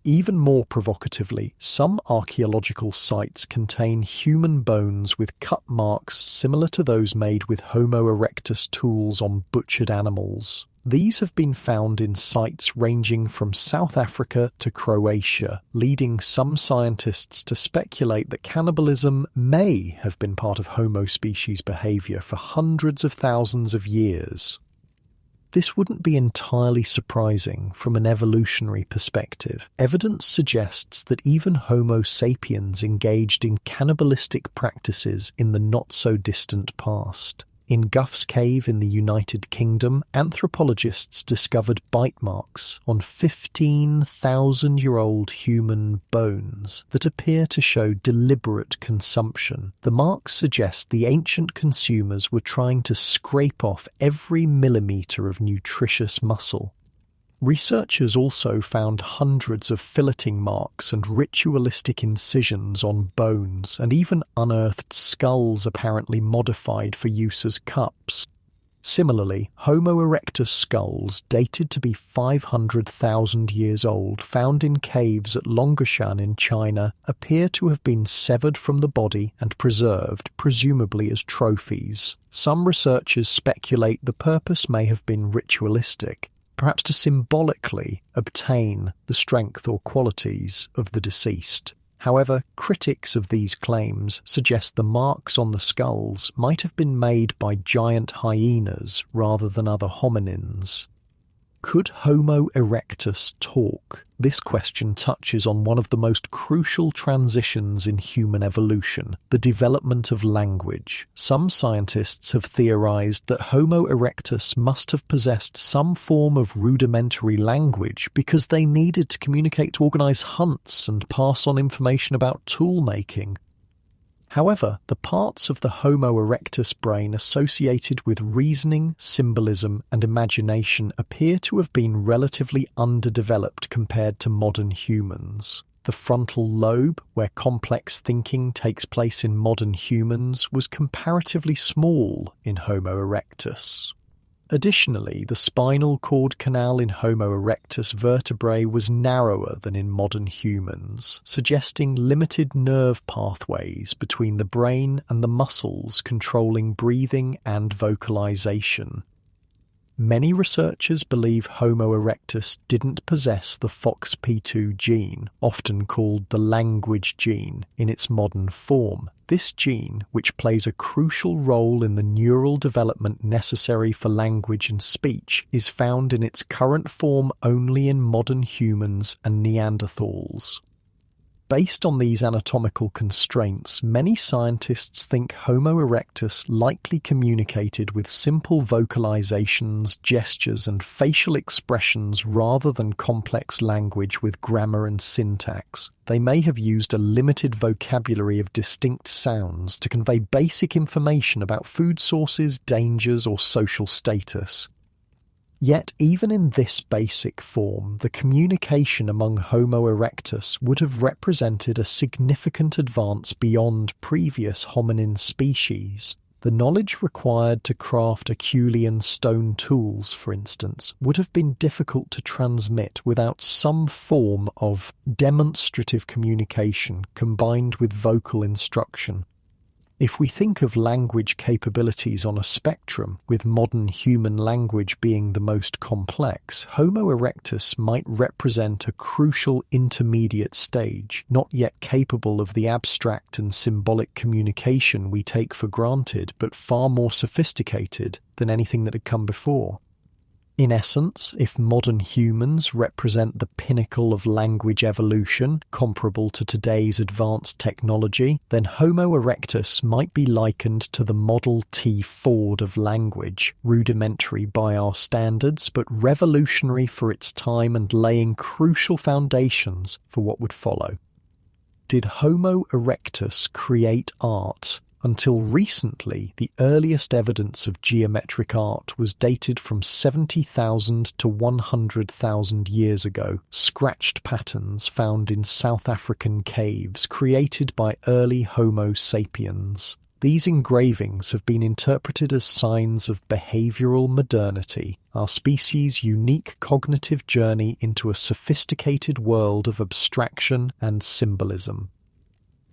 Even more provocatively, some archaeological sites contain human bones with cut marks similar to those made with Homo erectus tools on butchered animals. These have been found in sites ranging from South Africa to Croatia, leading some scientists to speculate that cannibalism may have been part of Homo species behavior for hundreds of thousands of years. This wouldn't be entirely surprising from an evolutionary perspective. Evidence suggests that even Homo sapiens engaged in cannibalistic practices in the not-so-distant past. In Guff's Cave in the United Kingdom, anthropologists discovered bite marks on 15,000-year-old human bones that appear to show deliberate consumption. The marks suggest the ancient consumers were trying to scrape off every millimetre of nutritious muscle. Researchers also found hundreds of filleting marks and ritualistic incisions on bones, and even unearthed skulls apparently modified for use as cups. Similarly, Homo erectus skulls dated to be 500,000 years old, found in caves at Longshan in China, appear to have been severed from the body and preserved, presumably as trophies. Some researchers speculate the purpose may have been ritualistic, perhaps to symbolically obtain the strength or qualities of the deceased. However, critics of these claims suggest the marks on the skulls might have been made by giant hyenas rather than other hominins. Could Homo erectus talk? This question touches on one of the most crucial transitions in human evolution, the development of language. Some scientists have theorized that Homo erectus must have possessed some form of rudimentary language because they needed to communicate to organize hunts and pass on information about tool making. However, the parts of the Homo erectus brain associated with reasoning, symbolism, and imagination appear to have been relatively underdeveloped compared to modern humans. The frontal lobe, where complex thinking takes place in modern humans, was comparatively small in Homo erectus. Additionally, the spinal cord canal in Homo erectus vertebrae was narrower than in modern humans, suggesting limited nerve pathways between the brain and the muscles controlling breathing and vocalization. Many researchers believe Homo erectus didn't possess the FOXP2 gene, often called the language gene, in its modern form. This gene, which plays a crucial role in the neural development necessary for language and speech, is found in its current form only in modern humans and Neanderthals. Based on these anatomical constraints, many scientists think Homo erectus likely communicated with simple vocalizations, gestures, and facial expressions rather than complex language with grammar and syntax. They may have used a limited vocabulary of distinct sounds to convey basic information about food sources, dangers, or social status. Yet, even in this basic form, the communication among Homo erectus would have represented a significant advance beyond previous hominin species. The knowledge required to craft Acheulean stone tools, for instance, would have been difficult to transmit without some form of demonstrative communication combined with vocal instruction. If we think of language capabilities on a spectrum, with modern human language being the most complex, Homo erectus might represent a crucial intermediate stage, not yet capable of the abstract and symbolic communication we take for granted, but far more sophisticated than anything that had come before. In essence, if modern humans represent the pinnacle of language evolution, comparable to today's advanced technology, then Homo erectus might be likened to the Model T Ford of language, rudimentary by our standards, but revolutionary for its time and laying crucial foundations for what would follow. Did Homo erectus create art? Until recently, the earliest evidence of geometric art was dated from 70,000 to 100,000 years ago, scratched patterns found in South African caves created by early Homo sapiens. These engravings have been interpreted as signs of behavioral modernity, our species' unique cognitive journey into a sophisticated world of abstraction and symbolism.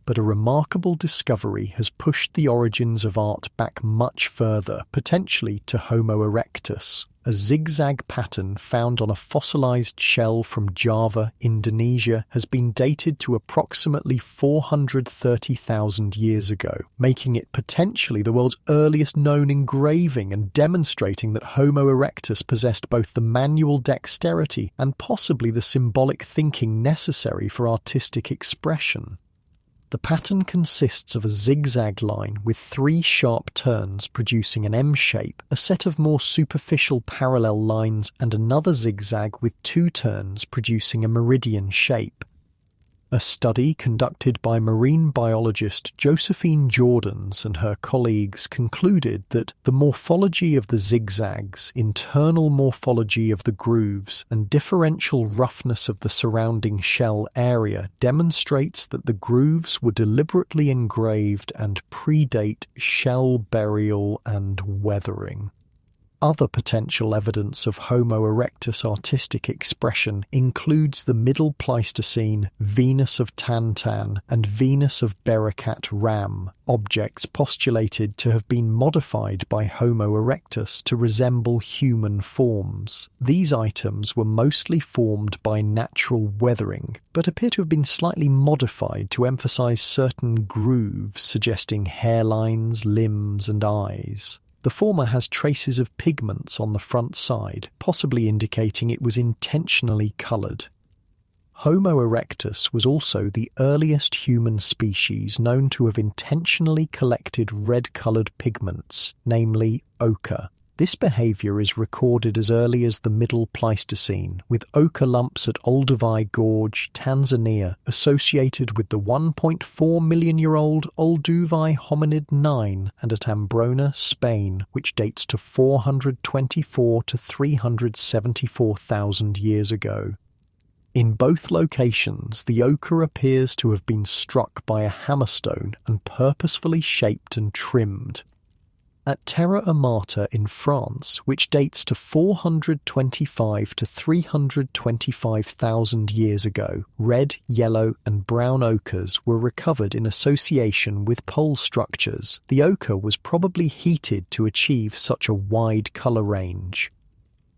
But a remarkable discovery has pushed the origins of art back much further, potentially to Homo erectus. A zigzag pattern found on a fossilized shell from Java, Indonesia, has been dated to approximately 430,000 years ago, making it potentially the world's earliest known engraving and demonstrating that Homo erectus possessed both the manual dexterity and possibly the symbolic thinking necessary for artistic expression. The pattern consists of a zigzag line with 3 sharp turns producing an M shape, a set of more superficial parallel lines, and another zigzag with 2 turns producing a meridian shape. A study conducted by marine biologist Josephine Jordans and her colleagues concluded that the morphology of the zigzags, internal morphology of the grooves, and differential roughness of the surrounding shell area demonstrates that the grooves were deliberately engraved and predate shell burial and weathering. Other potential evidence of Homo erectus artistic expression includes the Middle Pleistocene Venus of Tantan and Venus of Barakat Ram, objects postulated to have been modified by Homo erectus to resemble human forms. These items were mostly formed by natural weathering, but appear to have been slightly modified to emphasize certain grooves suggesting hairlines, limbs, and eyes. The former has traces of pigments on the front side, possibly indicating it was intentionally coloured. Homo erectus was also the earliest human species known to have intentionally collected red-coloured pigments, namely ochre. This behaviour is recorded as early as the Middle Pleistocene, with ochre lumps at Olduvai Gorge, Tanzania, associated with the 1.4 million-year-old Olduvai hominid 9, and at Ambrona, Spain, which dates to 424 to 374,000 years ago. In both locations, the ochre appears to have been struck by a hammerstone and purposefully shaped and trimmed. At Terra Amata in France, which dates to 425 to 325,000 years ago, red, yellow, and brown ochres were recovered in association with pole structures. The ochre was probably heated to achieve such a wide colour range.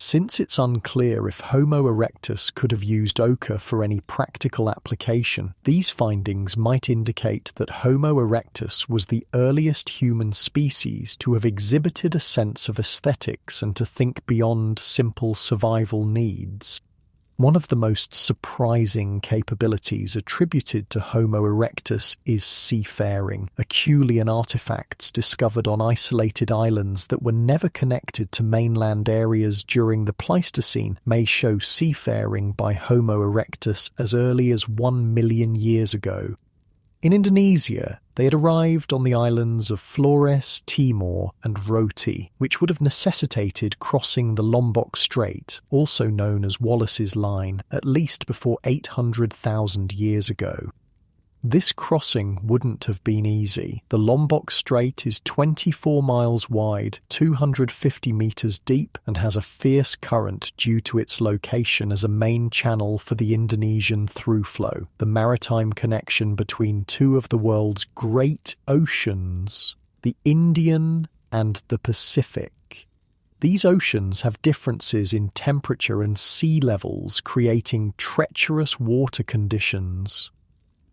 Since it's unclear if Homo erectus could have used ochre for any practical application, these findings might indicate that Homo erectus was the earliest human species to have exhibited a sense of aesthetics and to think beyond simple survival needs. One of the most surprising capabilities attributed to Homo erectus is seafaring. Acheulean artifacts discovered on isolated islands that were never connected to mainland areas during the Pleistocene may show seafaring by Homo erectus as early as 1 million years ago. In Indonesia, they had arrived on the islands of Flores, Timor, and Roti, which would have necessitated crossing the Lombok Strait, also known as Wallace's Line, at least before 800,000 years ago. This crossing wouldn't have been easy. The Lombok Strait is 24 miles wide, 250 meters deep, and has a fierce current due to its location as a main channel for the Indonesian throughflow, the maritime connection between two of the world's great oceans, the Indian and the Pacific. These oceans have differences in temperature and sea levels, creating treacherous water conditions.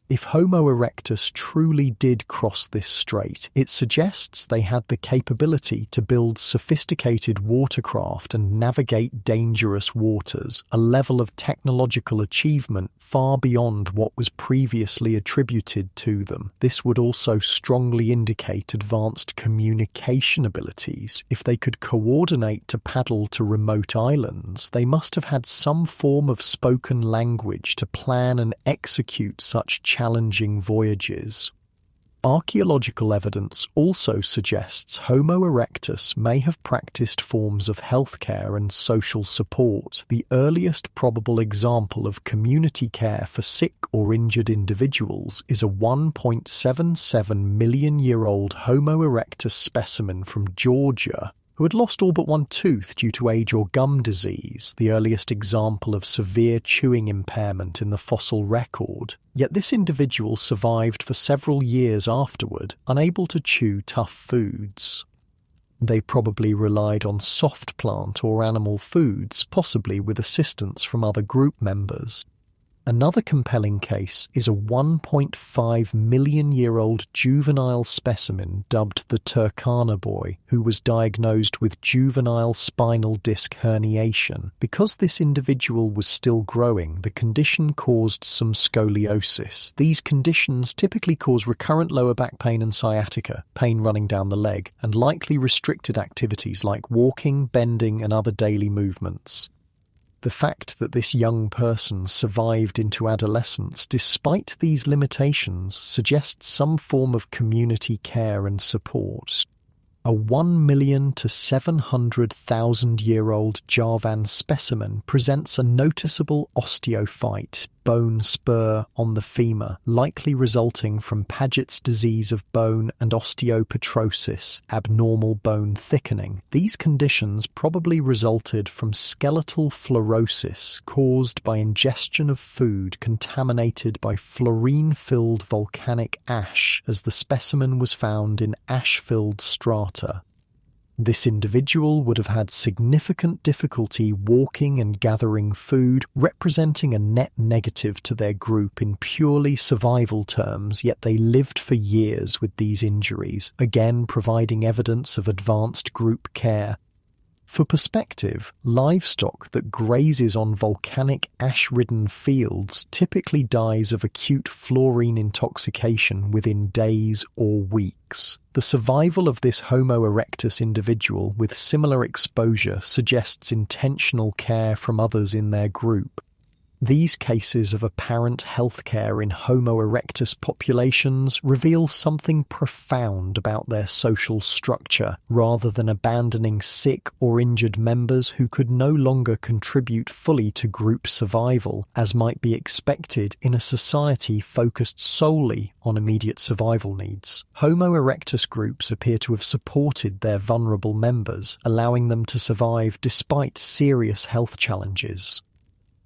If Homo erectus truly did cross this strait, it suggests they had the capability to build sophisticated watercraft and navigate dangerous waters, a level of technological achievement far beyond what was previously attributed to them. This would also strongly indicate advanced communication abilities. If they could coordinate to paddle to remote islands, they must have had some form of spoken language to plan and execute such challenging voyages. Archaeological evidence also suggests Homo erectus may have practiced forms of healthcare and social support. The earliest probable example of community care for sick or injured individuals is a 1.77 million-year-old Homo erectus specimen from Georgia, who had lost all but one tooth due to age or gum disease, the earliest example of severe chewing impairment in the fossil record. Yet this individual survived for several years afterward, unable to chew tough foods. They probably relied on soft plant or animal foods, possibly with assistance from other group members. Another compelling case is a 1.5 million-year-old juvenile specimen dubbed the Turkana boy, who was diagnosed with juvenile spinal disc herniation. Because this individual was still growing, the condition caused some scoliosis. These conditions typically cause recurrent lower back pain and sciatica, pain running down the leg, and likely restricted activities like walking, bending, and other daily movements. The fact that this young person survived into adolescence despite these limitations suggests some form of community care and support. A 1 million to 700,000-year-old Javan specimen presents a noticeable osteophyte, bone spur on the femur, likely resulting from Paget's disease of bone and osteopetrosis, abnormal bone thickening. These conditions probably resulted from skeletal fluorosis caused by ingestion of food contaminated by fluorine-filled volcanic ash, as the specimen was found in ash-filled strata. This individual would have had significant difficulty walking and gathering food, representing a net negative to their group in purely survival terms, yet they lived for years with these injuries, again providing evidence of advanced group care. For perspective, livestock that grazes on volcanic ash-ridden fields typically dies of acute fluorine intoxication within days or weeks. The survival of this Homo erectus individual with similar exposure suggests intentional care from others in their group. These cases of apparent healthcare in Homo erectus populations reveal something profound about their social structure, rather than abandoning sick or injured members who could no longer contribute fully to group survival, as might be expected in a society focused solely on immediate survival needs. Homo erectus groups appear to have supported their vulnerable members, allowing them to survive despite serious health challenges.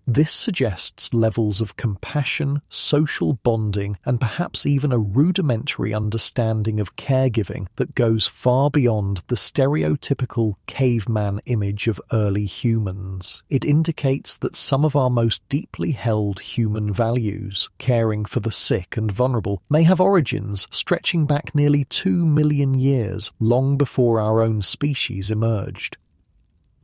This suggests levels of compassion, social bonding, and perhaps even a rudimentary understanding of caregiving that goes far beyond the stereotypical caveman image of early humans. It indicates that some of our most deeply held human values, caring for the sick and vulnerable, may have origins stretching back nearly 2 million years, long before our own species emerged.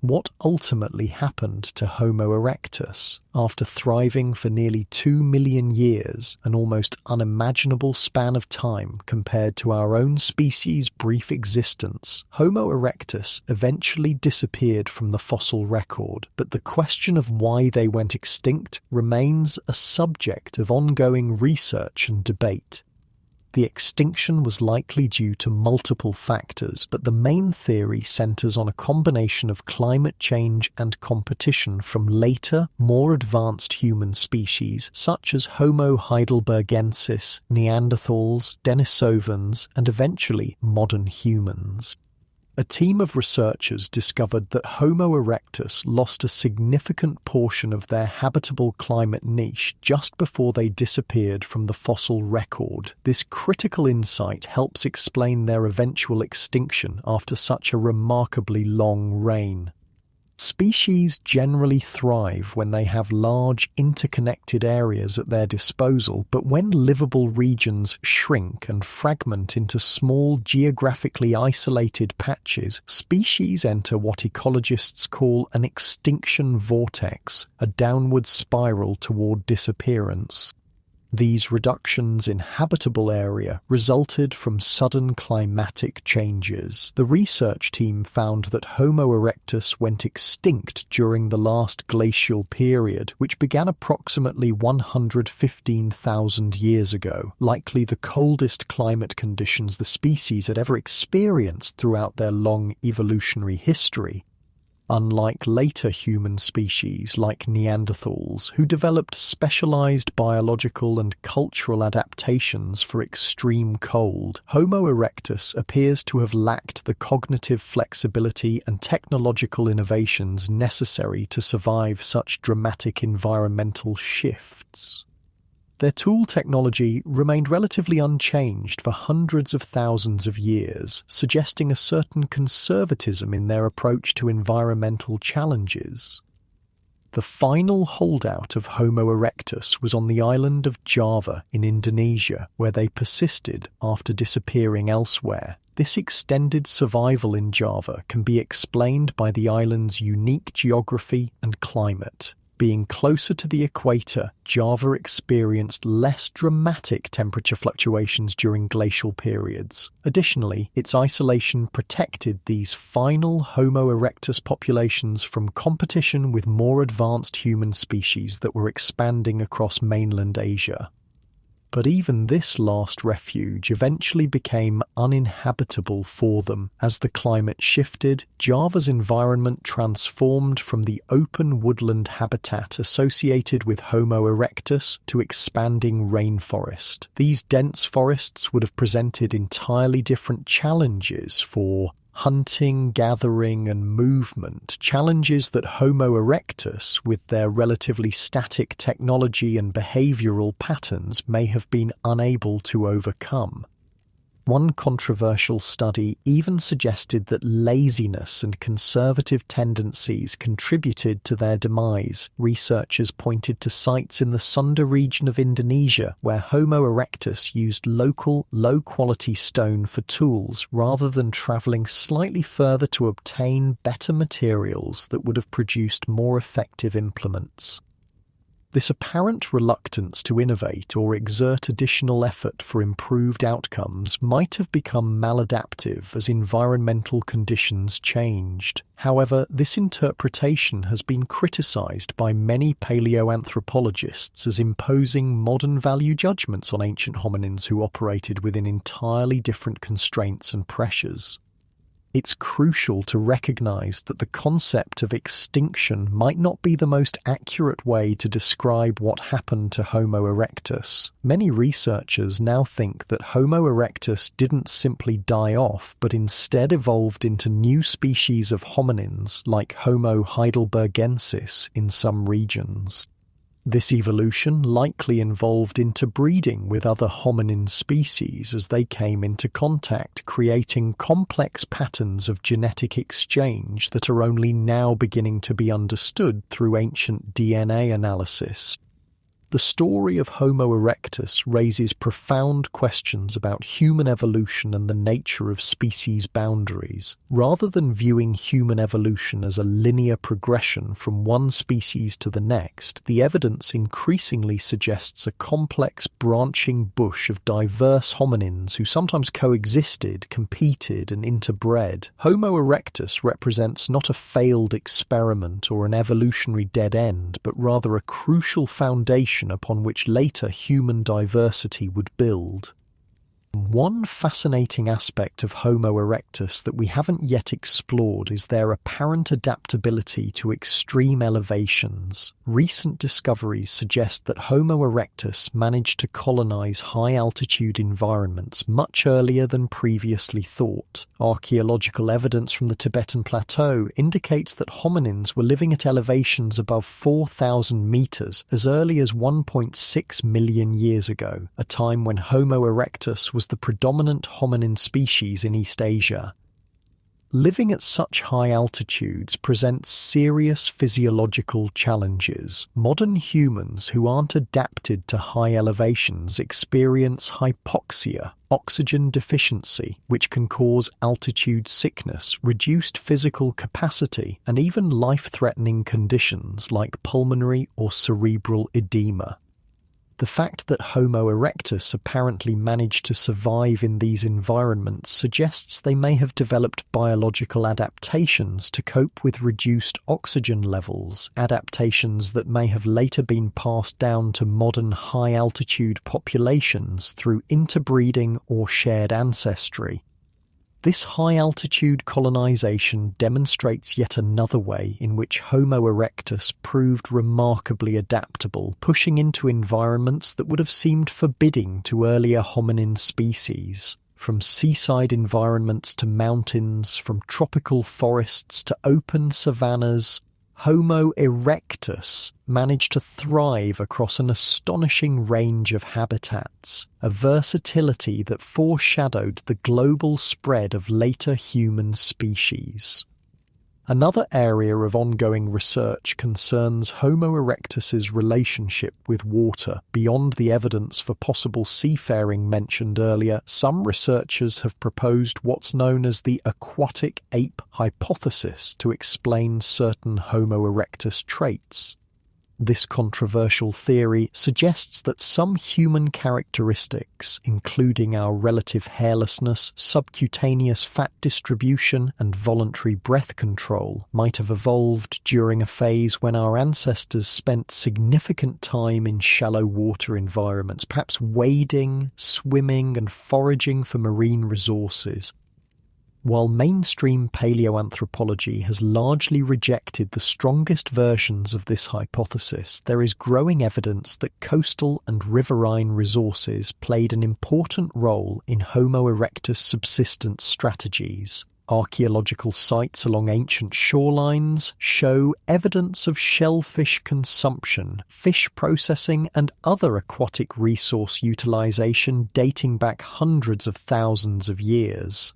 What ultimately happened to Homo erectus after thriving for nearly 2 million years, an almost unimaginable span of time compared to our own species' brief existence? Homo erectus eventually disappeared from the fossil record, but the question of why they went extinct remains a subject of ongoing research and debate. The extinction was likely due to multiple factors, but the main theory centers on a combination of climate change and competition from later, more advanced human species such as Homo heidelbergensis, Neanderthals, Denisovans, and eventually modern humans. A team of researchers discovered that Homo erectus lost a significant portion of their habitable climate niche just before they disappeared from the fossil record. This critical insight helps explain their eventual extinction after such a remarkably long reign. Species generally thrive when they have large, interconnected areas at their disposal, but when livable regions shrink and fragment into small, geographically isolated patches, species enter what ecologists call an extinction vortex, a downward spiral toward disappearance. These reductions in habitable area resulted from sudden climatic changes. The research team found that Homo erectus went extinct during the last glacial period, which began approximately 115,000 years ago, likely the coldest climate conditions the species had ever experienced throughout their long evolutionary history. Unlike later human species like Neanderthals, who developed specialized biological and cultural adaptations for extreme cold, Homo erectus appears to have lacked the cognitive flexibility and technological innovations necessary to survive such dramatic environmental shifts. Their tool technology remained relatively unchanged for hundreds of thousands of years, suggesting a certain conservatism in their approach to environmental challenges. The final holdout of Homo erectus was on the island of Java in Indonesia, where they persisted after disappearing elsewhere. This extended survival in Java can be explained by the island's unique geography and climate. Being closer to the equator, Java experienced less dramatic temperature fluctuations during glacial periods. Additionally, its isolation protected these final Homo erectus populations from competition with more advanced human species that were expanding across mainland Asia. But even this last refuge eventually became uninhabitable for them. As the climate shifted, Java's environment transformed from the open woodland habitat associated with Homo erectus to expanding rainforest. These dense forests would have presented entirely different challenges for hunting, gathering, and movement, challenges that Homo erectus, with their relatively static technology and behavioral patterns, may have been unable to overcome. One controversial study even suggested that laziness and conservative tendencies contributed to their demise. Researchers pointed to sites in the Sunda region of Indonesia where Homo erectus used local, low-quality stone for tools rather than travelling slightly further to obtain better materials that would have produced more effective implements. This apparent reluctance to innovate or exert additional effort for improved outcomes might have become maladaptive as environmental conditions changed. However, this interpretation has been criticized by many paleoanthropologists as imposing modern value judgments on ancient hominins who operated within entirely different constraints and pressures. It's crucial to recognize that the concept of extinction might not be the most accurate way to describe what happened to Homo erectus. Many researchers now think that Homo erectus didn't simply die off, but instead evolved into new species of hominins like Homo heidelbergensis in some regions. This evolution likely involved interbreeding with other hominin species as they came into contact, creating complex patterns of genetic exchange that are only now beginning to be understood through ancient DNA analysis. The story of Homo erectus raises profound questions about human evolution and the nature of species boundaries. Rather than viewing human evolution as a linear progression from one species to the next, the evidence increasingly suggests a complex branching bush of diverse hominins who sometimes coexisted, competed, and interbred. Homo erectus represents not a failed experiment or an evolutionary dead end, but rather a crucial foundation upon which later human diversity would build. One fascinating aspect of Homo erectus that we haven't yet explored is their apparent adaptability to extreme elevations. Recent discoveries suggest that Homo erectus managed to colonize high-altitude environments much earlier than previously thought. Archaeological evidence from the Tibetan Plateau indicates that hominins were living at elevations above 4,000 meters as early as 1.6 million years ago, a time when Homo erectus was the predominant hominin species in East Asia. Living at such high altitudes presents serious physiological challenges. Modern humans who aren't adapted to high elevations experience hypoxia, oxygen deficiency, which can cause altitude sickness, reduced physical capacity, and even life-threatening conditions like pulmonary or cerebral edema. The fact that Homo erectus apparently managed to survive in these environments suggests they may have developed biological adaptations to cope with reduced oxygen levels, adaptations that may have later been passed down to modern high-altitude populations through interbreeding or shared ancestry. This high-altitude colonization demonstrates yet another way in which Homo erectus proved remarkably adaptable, pushing into environments that would have seemed forbidding to earlier hominin species. From seaside environments to mountains, from tropical forests to open savannas, Homo erectus managed to thrive across an astonishing range of habitats, a versatility that foreshadowed the global spread of later human species. Another area of ongoing research concerns Homo erectus's relationship with water. Beyond the evidence for possible seafaring mentioned earlier, some researchers have proposed what's known as the aquatic ape hypothesis to explain certain Homo erectus traits. This controversial theory suggests that some human characteristics, including our relative hairlessness, subcutaneous fat distribution, and voluntary breath control, might have evolved during a phase when our ancestors spent significant time in shallow water environments, perhaps wading, swimming, and foraging for marine resources. While mainstream paleoanthropology has largely rejected the strongest versions of this hypothesis, there is growing evidence that coastal and riverine resources played an important role in Homo erectus subsistence strategies. Archaeological sites along ancient shorelines show evidence of shellfish consumption, fish processing, and other aquatic resource utilization dating back hundreds of thousands of years.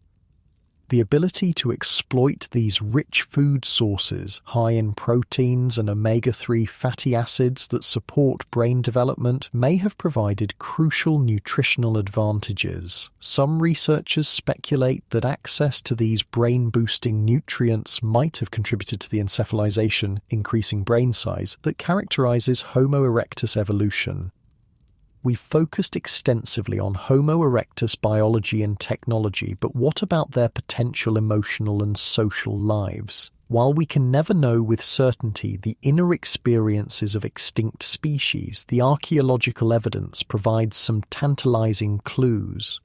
The ability to exploit these rich food sources, high in proteins and omega-3 fatty acids that support brain development, may have provided crucial nutritional advantages. Some researchers speculate that access to these brain-boosting nutrients might have contributed to the encephalization, increasing brain size, that characterizes Homo erectus evolution. We've focused extensively on Homo erectus biology and technology, but what about their potential emotional and social lives? While we can never know with certainty the inner experiences of extinct species, the archaeological evidence provides some tantalizing clues.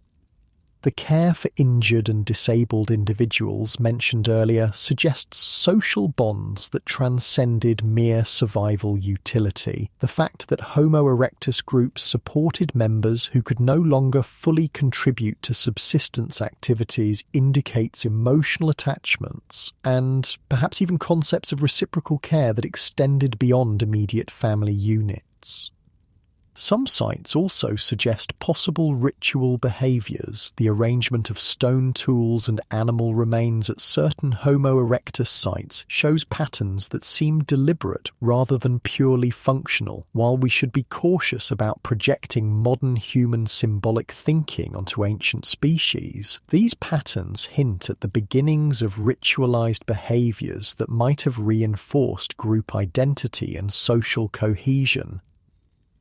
The care for injured and disabled individuals mentioned earlier suggests social bonds that transcended mere survival utility. The fact that Homo erectus groups supported members who could no longer fully contribute to subsistence activities indicates emotional attachments and perhaps even concepts of reciprocal care that extended beyond immediate family units. Some sites also suggest possible ritual behaviours. The arrangement of stone tools and animal remains at certain Homo erectus sites shows patterns that seem deliberate rather than purely functional. While we should be cautious about projecting modern human symbolic thinking onto ancient species, these patterns hint at the beginnings of ritualised behaviours that might have reinforced group identity and social cohesion.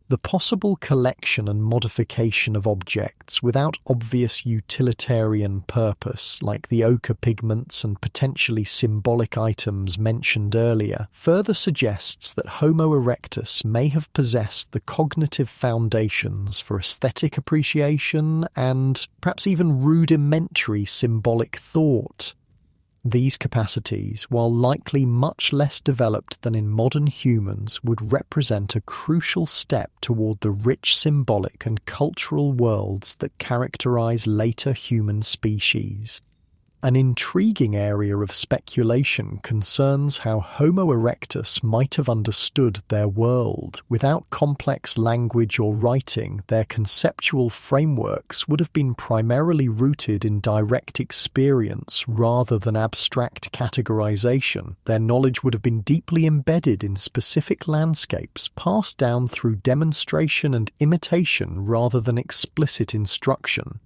The possible collection and modification of objects without obvious utilitarian purpose, like the ochre pigments and potentially symbolic items mentioned earlier, further suggests that Homo erectus may have possessed the cognitive foundations for aesthetic appreciation and perhaps even rudimentary symbolic thought. These capacities, while likely much less developed than in modern humans, would represent a crucial step toward the rich symbolic and cultural worlds that characterize later human species. An intriguing area of speculation concerns how Homo erectus might have understood their world. Without complex language or writing, their conceptual frameworks would have been primarily rooted in direct experience rather than abstract categorization. Their knowledge would have been deeply embedded in specific landscapes, passed down through demonstration and imitation rather than explicit instruction.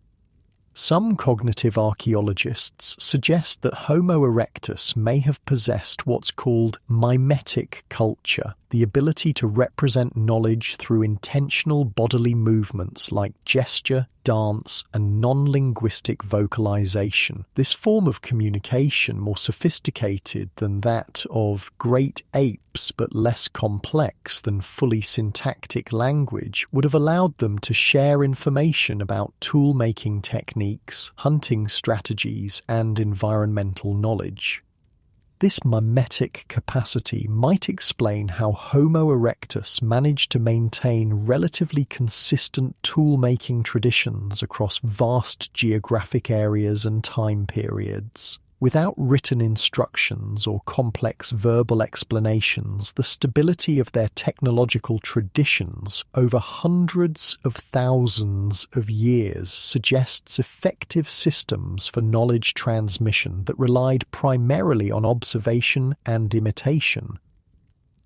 Some cognitive archaeologists suggest that Homo erectus may have possessed what's called mimetic culture, the ability to represent knowledge through intentional bodily movements like gesture, dance, and non-linguistic vocalization. This form of communication, more sophisticated than that of great apes but less complex than fully syntactic language, would have allowed them to share information about tool-making techniques, hunting strategies, and environmental knowledge. This mimetic capacity might explain how Homo erectus managed to maintain relatively consistent tool-making traditions across vast geographic areas and time periods. Without written instructions or complex verbal explanations, the stability of their technological traditions over hundreds of thousands of years suggests effective systems for knowledge transmission that relied primarily on observation and imitation.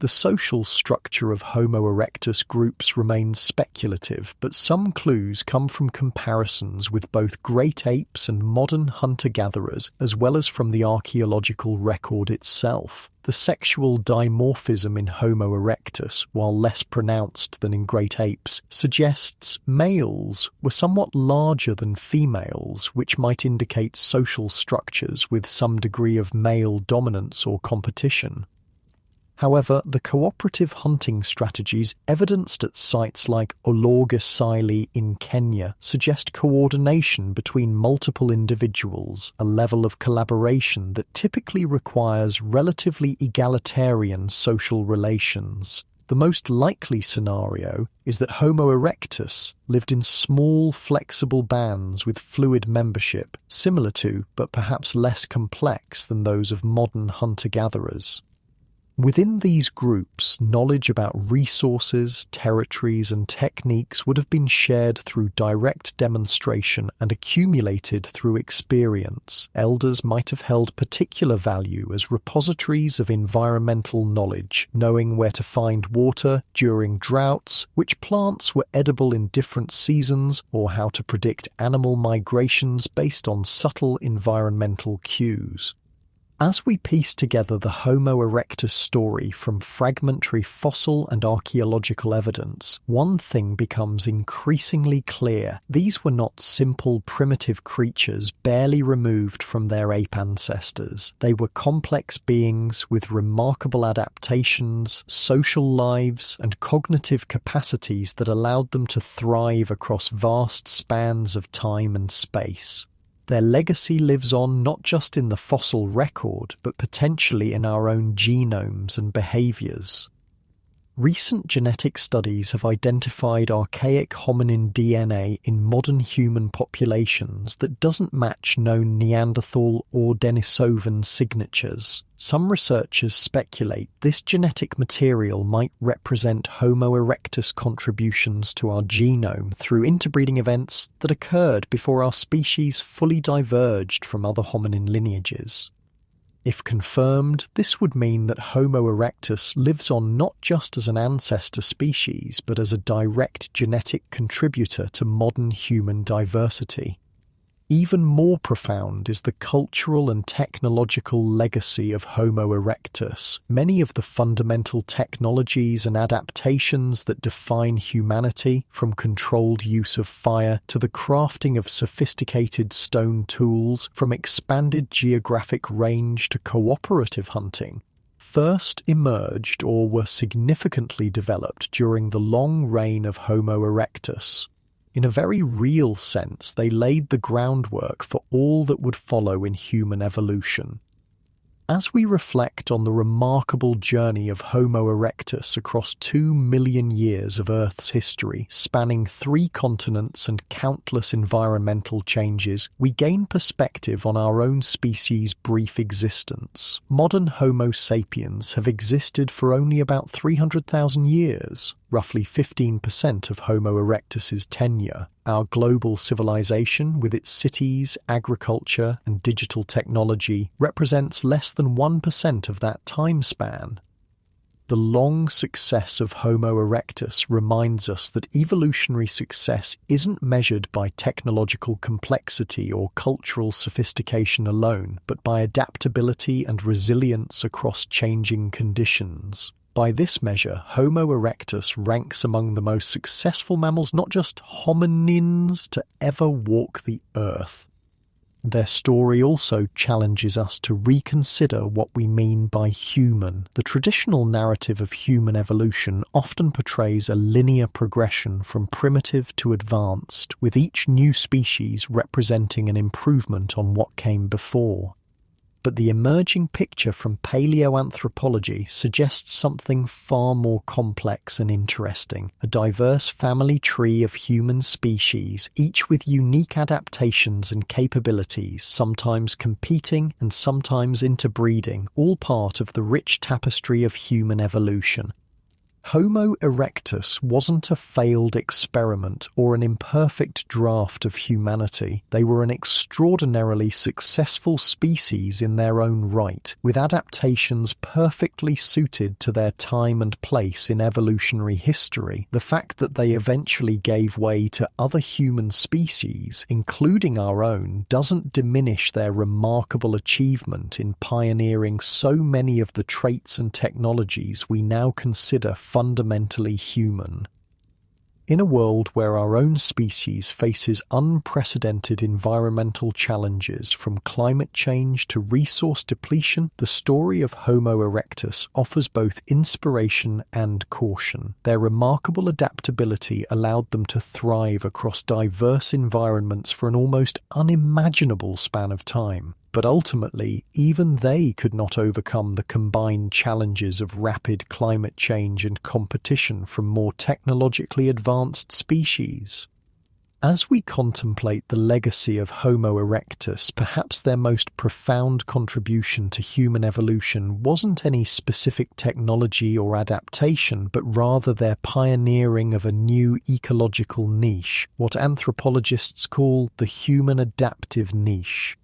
The social structure of Homo erectus groups remains speculative, but some clues come from comparisons with both great apes and modern hunter-gatherers, as well as from the archaeological record itself. The sexual dimorphism in Homo erectus, while less pronounced than in great apes, suggests males were somewhat larger than females, which might indicate social structures with some degree of male dominance or competition. However, the cooperative hunting strategies evidenced at sites like Olorgesailie in Kenya suggest coordination between multiple individuals, a level of collaboration that typically requires relatively egalitarian social relations. The most likely scenario is that Homo erectus lived in small, flexible bands with fluid membership, similar to, but perhaps less complex than those of modern hunter-gatherers. Within these groups, knowledge about resources, territories, and techniques would have been shared through direct demonstration and accumulated through experience. Elders might have held particular value as repositories of environmental knowledge, knowing where to find water during droughts, which plants were edible in different seasons, or how to predict animal migrations based on subtle environmental cues. As we piece together the Homo erectus story from fragmentary fossil and archaeological evidence, one thing becomes increasingly clear. These were not simple primitive creatures barely removed from their ape ancestors. They were complex beings with remarkable adaptations, social lives, and cognitive capacities that allowed them to thrive across vast spans of time and space. Their legacy lives on not just in the fossil record, but potentially in our own genomes and behaviours. Recent genetic studies have identified archaic hominin DNA in modern human populations that doesn't match known Neanderthal or Denisovan signatures. Some researchers speculate this genetic material might represent Homo erectus contributions to our genome through interbreeding events that occurred before our species fully diverged from other hominin lineages. If confirmed, this would mean that Homo erectus lives on not just as an ancestor species, but as a direct genetic contributor to modern human diversity. Even more profound is the cultural and technological legacy of Homo erectus. Many of the fundamental technologies and adaptations that define humanity, from controlled use of fire to the crafting of sophisticated stone tools, from expanded geographic range to cooperative hunting, first emerged or were significantly developed during the long reign of Homo erectus. In a very real sense, they laid the groundwork for all that would follow in human evolution. As we reflect on the remarkable journey of Homo erectus across 2 million years of Earth's history, spanning 3 continents and countless environmental changes, we gain perspective on our own species' brief existence. Modern Homo sapiens have existed for only about 300,000 years, roughly 15% of Homo erectus's tenure. Our global civilization, with its cities, agriculture, and digital technology, represents less than 1% of that time span. The long success of Homo erectus reminds us that evolutionary success isn't measured by technological complexity or cultural sophistication alone, but by adaptability and resilience across changing conditions. By this measure, Homo erectus ranks among the most successful mammals, not just hominins, to ever walk the earth. Their story also challenges us to reconsider what we mean by human. The traditional narrative of human evolution often portrays a linear progression from primitive to advanced, with each new species representing an improvement on what came before. But the emerging picture from paleoanthropology suggests something far more complex and interesting. A diverse family tree of human species, each with unique adaptations and capabilities, sometimes competing and sometimes interbreeding, all part of the rich tapestry of human evolution. Homo erectus wasn't a failed experiment or an imperfect draft of humanity. They were an extraordinarily successful species in their own right, with adaptations perfectly suited to their time and place in evolutionary history. The fact that they eventually gave way to other human species, including our own, doesn't diminish their remarkable achievement in pioneering so many of the traits and technologies we now consider fundamentally human. In a world where our own species faces unprecedented environmental challenges from climate change to resource depletion, the story of Homo erectus offers both inspiration and caution. Their remarkable adaptability allowed them to thrive across diverse environments for an almost unimaginable span of time. But ultimately, even they could not overcome the combined challenges of rapid climate change and competition from more technologically advanced species. As we contemplate the legacy of Homo erectus, perhaps their most profound contribution to human evolution wasn't any specific technology or adaptation, but rather their pioneering of a new ecological niche, what anthropologists call the human adaptive niche.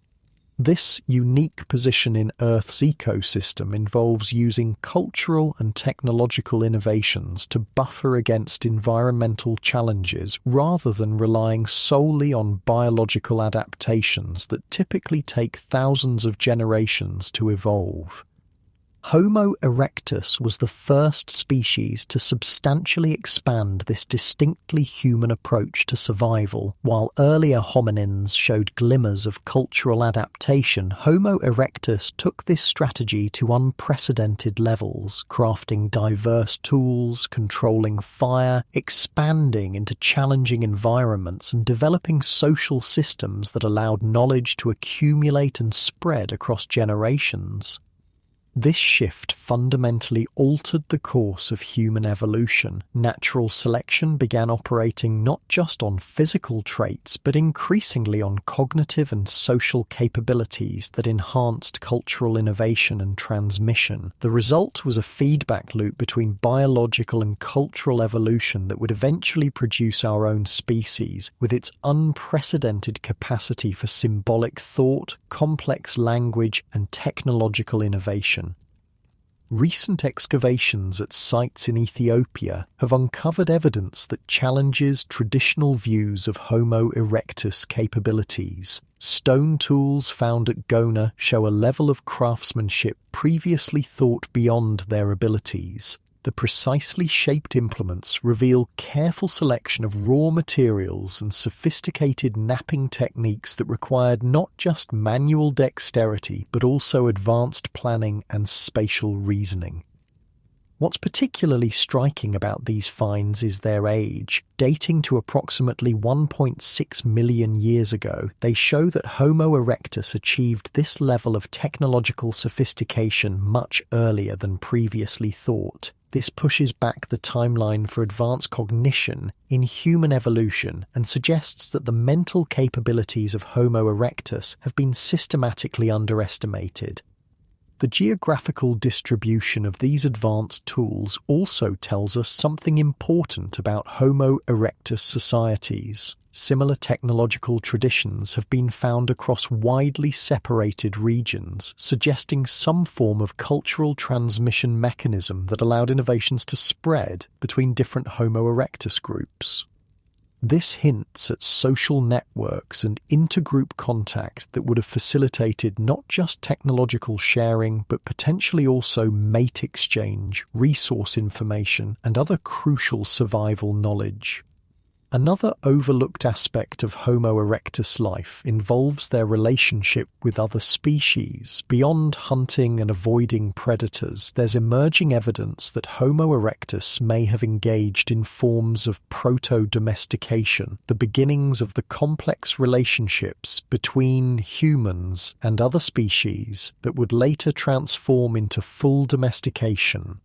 This unique position in Earth's ecosystem involves using cultural and technological innovations to buffer against environmental challenges rather than relying solely on biological adaptations that typically take thousands of generations to evolve. Homo erectus was the first species to substantially expand this distinctly human approach to survival. While earlier hominins showed glimmers of cultural adaptation, Homo erectus took this strategy to unprecedented levels, crafting diverse tools, controlling fire, expanding into challenging environments, and developing social systems that allowed knowledge to accumulate and spread across generations. This shift fundamentally altered the course of human evolution. Natural selection began operating not just on physical traits, but increasingly on cognitive and social capabilities that enhanced cultural innovation and transmission. The result was a feedback loop between biological and cultural evolution that would eventually produce our own species, with its unprecedented capacity for symbolic thought, complex language, and technological innovation. Recent excavations at sites in Ethiopia have uncovered evidence that challenges traditional views of Homo erectus capabilities. Stone tools found at Gona show a level of craftsmanship previously thought beyond their abilities. The precisely shaped implements reveal careful selection of raw materials and sophisticated knapping techniques that required not just manual dexterity but also advanced planning and spatial reasoning. What's particularly striking about these finds is their age. Dating to approximately 1.6 million years ago, they show that Homo erectus achieved this level of technological sophistication much earlier than previously thought. This pushes back the timeline for advanced cognition in human evolution and suggests that the mental capabilities of Homo erectus have been systematically underestimated. The geographical distribution of these advanced tools also tells us something important about Homo erectus societies. Similar technological traditions have been found across widely separated regions, suggesting some form of cultural transmission mechanism that allowed innovations to spread between different Homo erectus groups. This hints at social networks and intergroup contact that would have facilitated not just technological sharing, but potentially also mate exchange, resource information, and other crucial survival knowledge. Another overlooked aspect of Homo erectus life involves their relationship with other species. Beyond hunting and avoiding predators, there's emerging evidence that Homo erectus may have engaged in forms of proto-domestication, the beginnings of the complex relationships between humans and other species that would later transform into full domestication.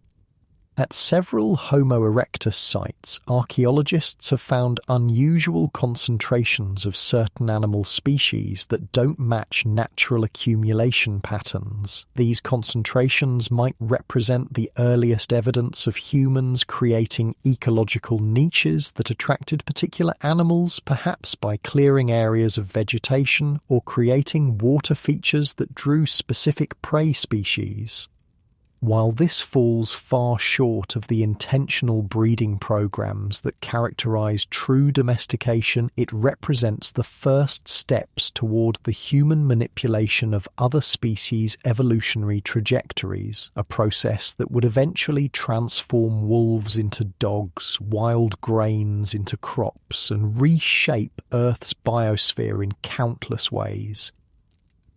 At several Homo erectus sites, archaeologists have found unusual concentrations of certain animal species that don't match natural accumulation patterns. These concentrations might represent the earliest evidence of humans creating ecological niches that attracted particular animals, perhaps by clearing areas of vegetation or creating water features that drew specific prey species. While this falls far short of the intentional breeding programs that characterize true domestication, it represents the first steps toward the human manipulation of other species' evolutionary trajectories, a process that would eventually transform wolves into dogs, wild grains into crops, and reshape Earth's biosphere in countless ways.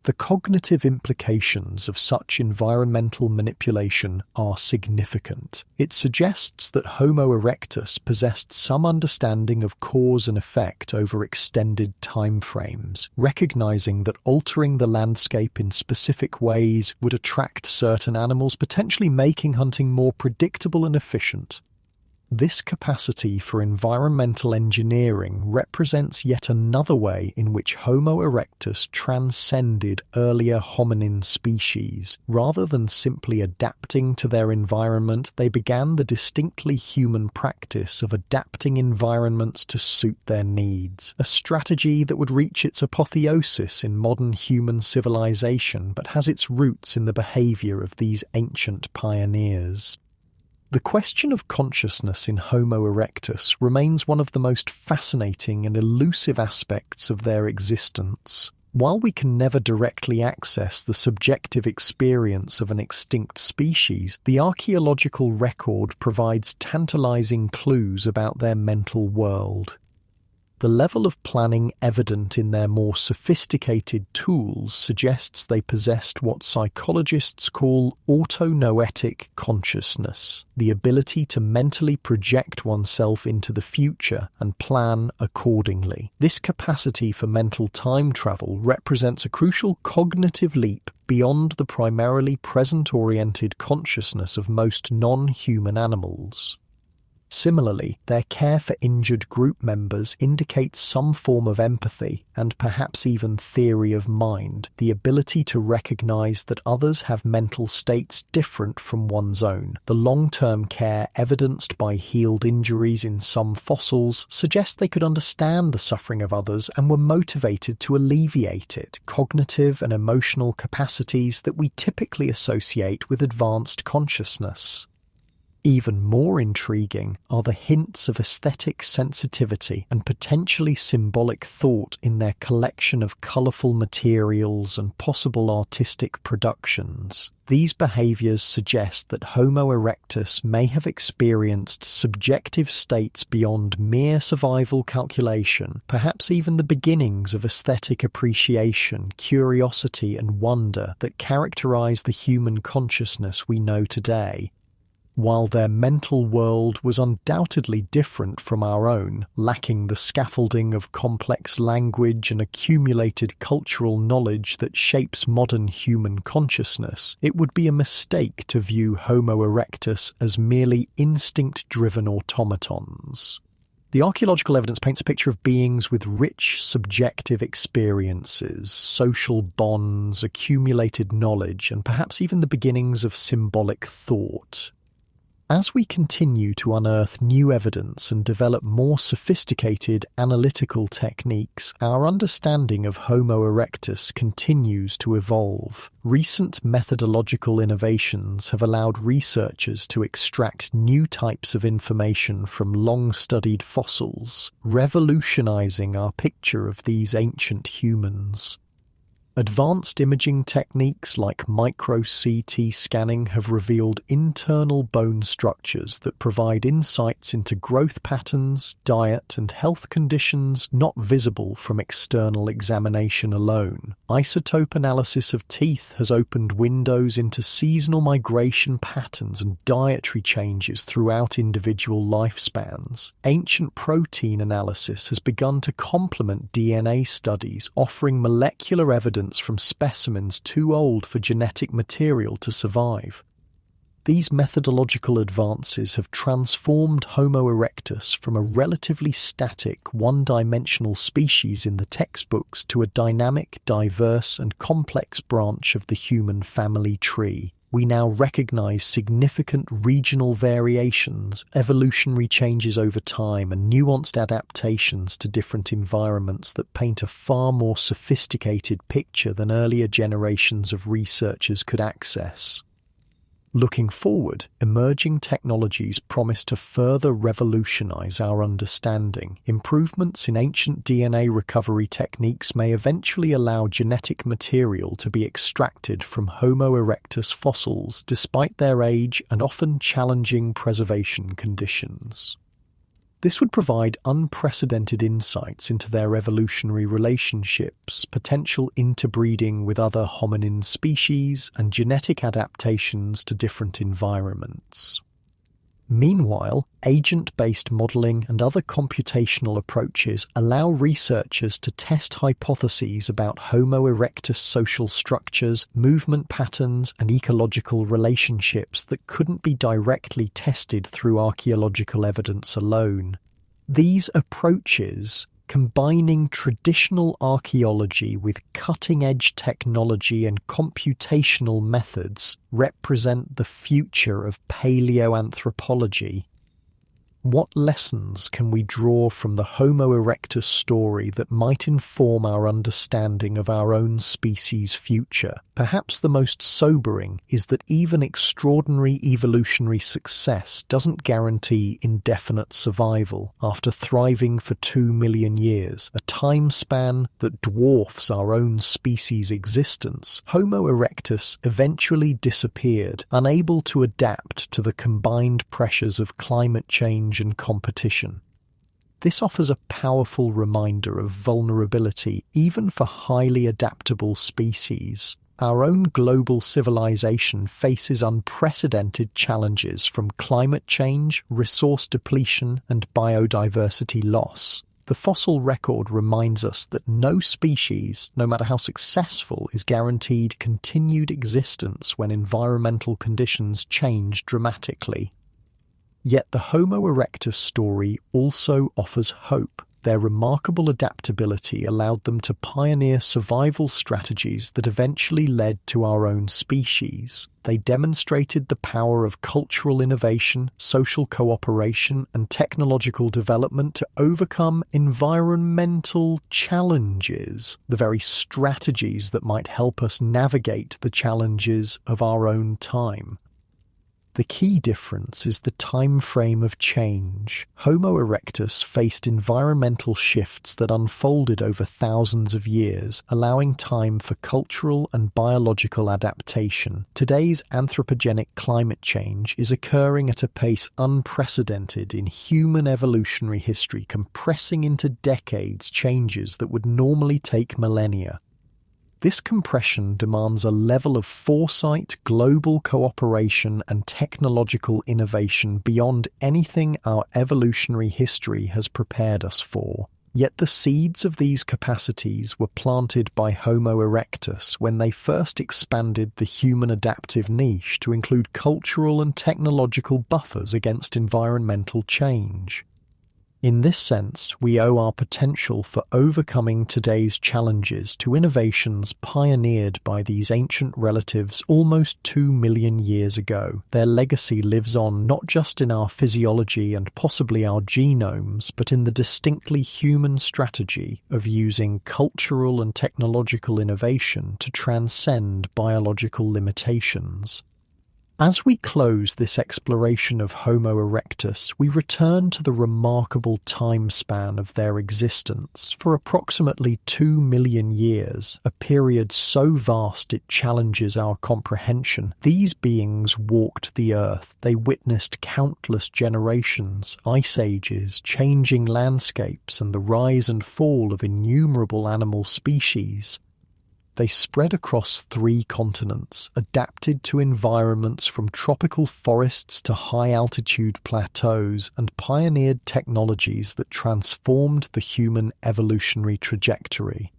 The cognitive implications of such environmental manipulation are significant. It suggests that Homo erectus possessed some understanding of cause and effect over extended timeframes, recognizing that altering the landscape in specific ways would attract certain animals, potentially making hunting more predictable and efficient. This capacity for environmental engineering represents yet another way in which Homo erectus transcended earlier hominin species. Rather than simply adapting to their environment, they began the distinctly human practice of adapting environments to suit their needs, a strategy that would reach its apotheosis in modern human civilization but has its roots in the behavior of these ancient pioneers. The question of consciousness in Homo erectus remains one of the most fascinating and elusive aspects of their existence. While we can never directly access the subjective experience of an extinct species, the archaeological record provides tantalizing clues about their mental world. The level of planning evident in their more sophisticated tools suggests they possessed what psychologists call autonoetic consciousness, the ability to mentally project oneself into the future and plan accordingly. This capacity for mental time travel represents a crucial cognitive leap beyond the primarily present-oriented consciousness of most non-human animals. Similarly, their care for injured group members indicates some form of empathy and perhaps even theory of mind, the ability to recognize that others have mental states different from one's own. The long-term care evidenced by healed injuries in some fossils suggests they could understand the suffering of others and were motivated to alleviate it, cognitive and emotional capacities that we typically associate with advanced consciousness. Even more intriguing are the hints of aesthetic sensitivity and potentially symbolic thought in their collection of colourful materials and possible artistic productions. These behaviours suggest that Homo erectus may have experienced subjective states beyond mere survival calculation, perhaps even the beginnings of aesthetic appreciation, curiosity and wonder that characterise the human consciousness we know today. While their mental world was undoubtedly different from our own, lacking the scaffolding of complex language and accumulated cultural knowledge that shapes modern human consciousness, it would be a mistake to view Homo erectus as merely instinct-driven automatons. The archaeological evidence paints a picture of beings with rich subjective experiences, social bonds, accumulated knowledge, and perhaps even the beginnings of symbolic thought. As we continue to unearth new evidence and develop more sophisticated analytical techniques, our understanding of Homo erectus continues to evolve. Recent methodological innovations have allowed researchers to extract new types of information from long-studied fossils, revolutionizing our picture of these ancient humans. Advanced imaging techniques like micro-CT scanning have revealed internal bone structures that provide insights into growth patterns, diet, and health conditions not visible from external examination alone. Isotope analysis of teeth has opened windows into seasonal migration patterns and dietary changes throughout individual lifespans. Ancient protein analysis has begun to complement DNA studies, offering molecular evidence from specimens too old for genetic material to survive. These methodological advances have transformed Homo erectus from a relatively static, one-dimensional species in the textbooks to a dynamic, diverse, and complex branch of the human family tree. We now recognize significant regional variations, evolutionary changes over time, and nuanced adaptations to different environments that paint a far more sophisticated picture than earlier generations of researchers could access. Looking forward, emerging technologies promise to further revolutionize our understanding. Improvements in ancient DNA recovery techniques may eventually allow genetic material to be extracted from Homo erectus fossils despite their age and often challenging preservation conditions. This would provide unprecedented insights into their evolutionary relationships, potential interbreeding with other hominin species, and genetic adaptations to different environments. Meanwhile, agent-based modeling and other computational approaches allow researchers to test hypotheses about Homo erectus social structures, movement patterns, and ecological relationships that couldn't be directly tested through archaeological evidence alone. These approaches, combining traditional archaeology with cutting-edge technology and computational methods, represent the future of paleoanthropology. What lessons can we draw from the Homo erectus story that might inform our understanding of our own species' future? Perhaps the most sobering is that even extraordinary evolutionary success doesn't guarantee indefinite survival. After thriving for 2 million years, a time span that dwarfs our own species' existence, Homo erectus eventually disappeared, unable to adapt to the combined pressures of climate change and competition. This offers a powerful reminder of vulnerability even for highly adaptable species. Our own global civilization faces unprecedented challenges from climate change, resource depletion, and biodiversity loss. The fossil record reminds us that no species, no matter how successful, is guaranteed continued existence when environmental conditions change dramatically. Yet the Homo erectus story also offers hope. Their remarkable adaptability allowed them to pioneer survival strategies that eventually led to our own species. They demonstrated the power of cultural innovation, social cooperation, and technological development to overcome environmental challenges, the very strategies that might help us navigate the challenges of our own time. The key difference is the time frame of change. Homo erectus faced environmental shifts that unfolded over thousands of years, allowing time for cultural and biological adaptation. Today's anthropogenic climate change is occurring at a pace unprecedented in human evolutionary history, compressing into decades changes that would normally take millennia. This compression demands a level of foresight, global cooperation, and technological innovation beyond anything our evolutionary history has prepared us for. Yet the seeds of these capacities were planted by Homo erectus when they first expanded the human adaptive niche to include cultural and technological buffers against environmental change. In this sense, we owe our potential for overcoming today's challenges to innovations pioneered by these ancient relatives almost 2 million years ago. Their legacy lives on not just in our physiology and possibly our genomes, but in the distinctly human strategy of using cultural and technological innovation to transcend biological limitations. As we close this exploration of Homo erectus, we return to the remarkable time span of their existence. For approximately 2 million years, a period so vast it challenges our comprehension, these beings walked the earth. They witnessed countless generations, ice ages, changing landscapes, and the rise and fall of innumerable animal species. They spread across 3 continents, adapted to environments from tropical forests to high-altitude plateaus, and pioneered technologies that transformed the human evolutionary trajectory.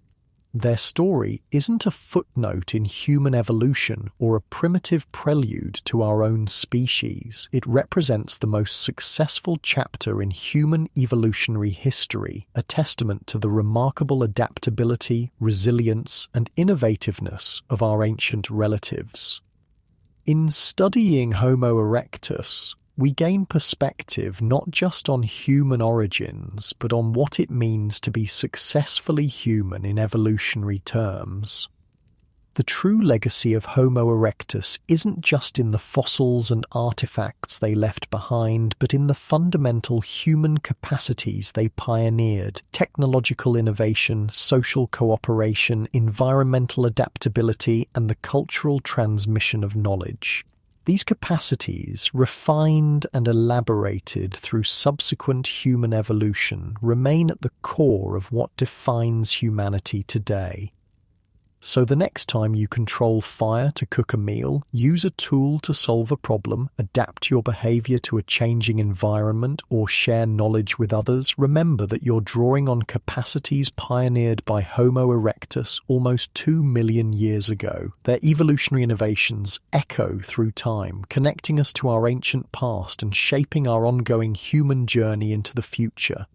Their story isn't a footnote in human evolution or a primitive prelude to our own species. It represents the most successful chapter in human evolutionary history, a testament to the remarkable adaptability, resilience, and innovativeness of our ancient relatives. In studying Homo erectus, we gain perspective not just on human origins, but on what it means to be successfully human in evolutionary terms. The true legacy of Homo erectus isn't just in the fossils and artifacts they left behind, but in the fundamental human capacities they pioneered: technological innovation, social cooperation, environmental adaptability, and the cultural transmission of knowledge. These capacities, refined and elaborated through subsequent human evolution, remain at the core of what defines humanity today. So the next time you control fire to cook a meal, use a tool to solve a problem, adapt your behavior to a changing environment, or share knowledge with others, remember that you're drawing on capacities pioneered by Homo erectus almost 2 million years ago. Their evolutionary innovations echo through time, connecting us to our ancient past and shaping our ongoing human journey into the future.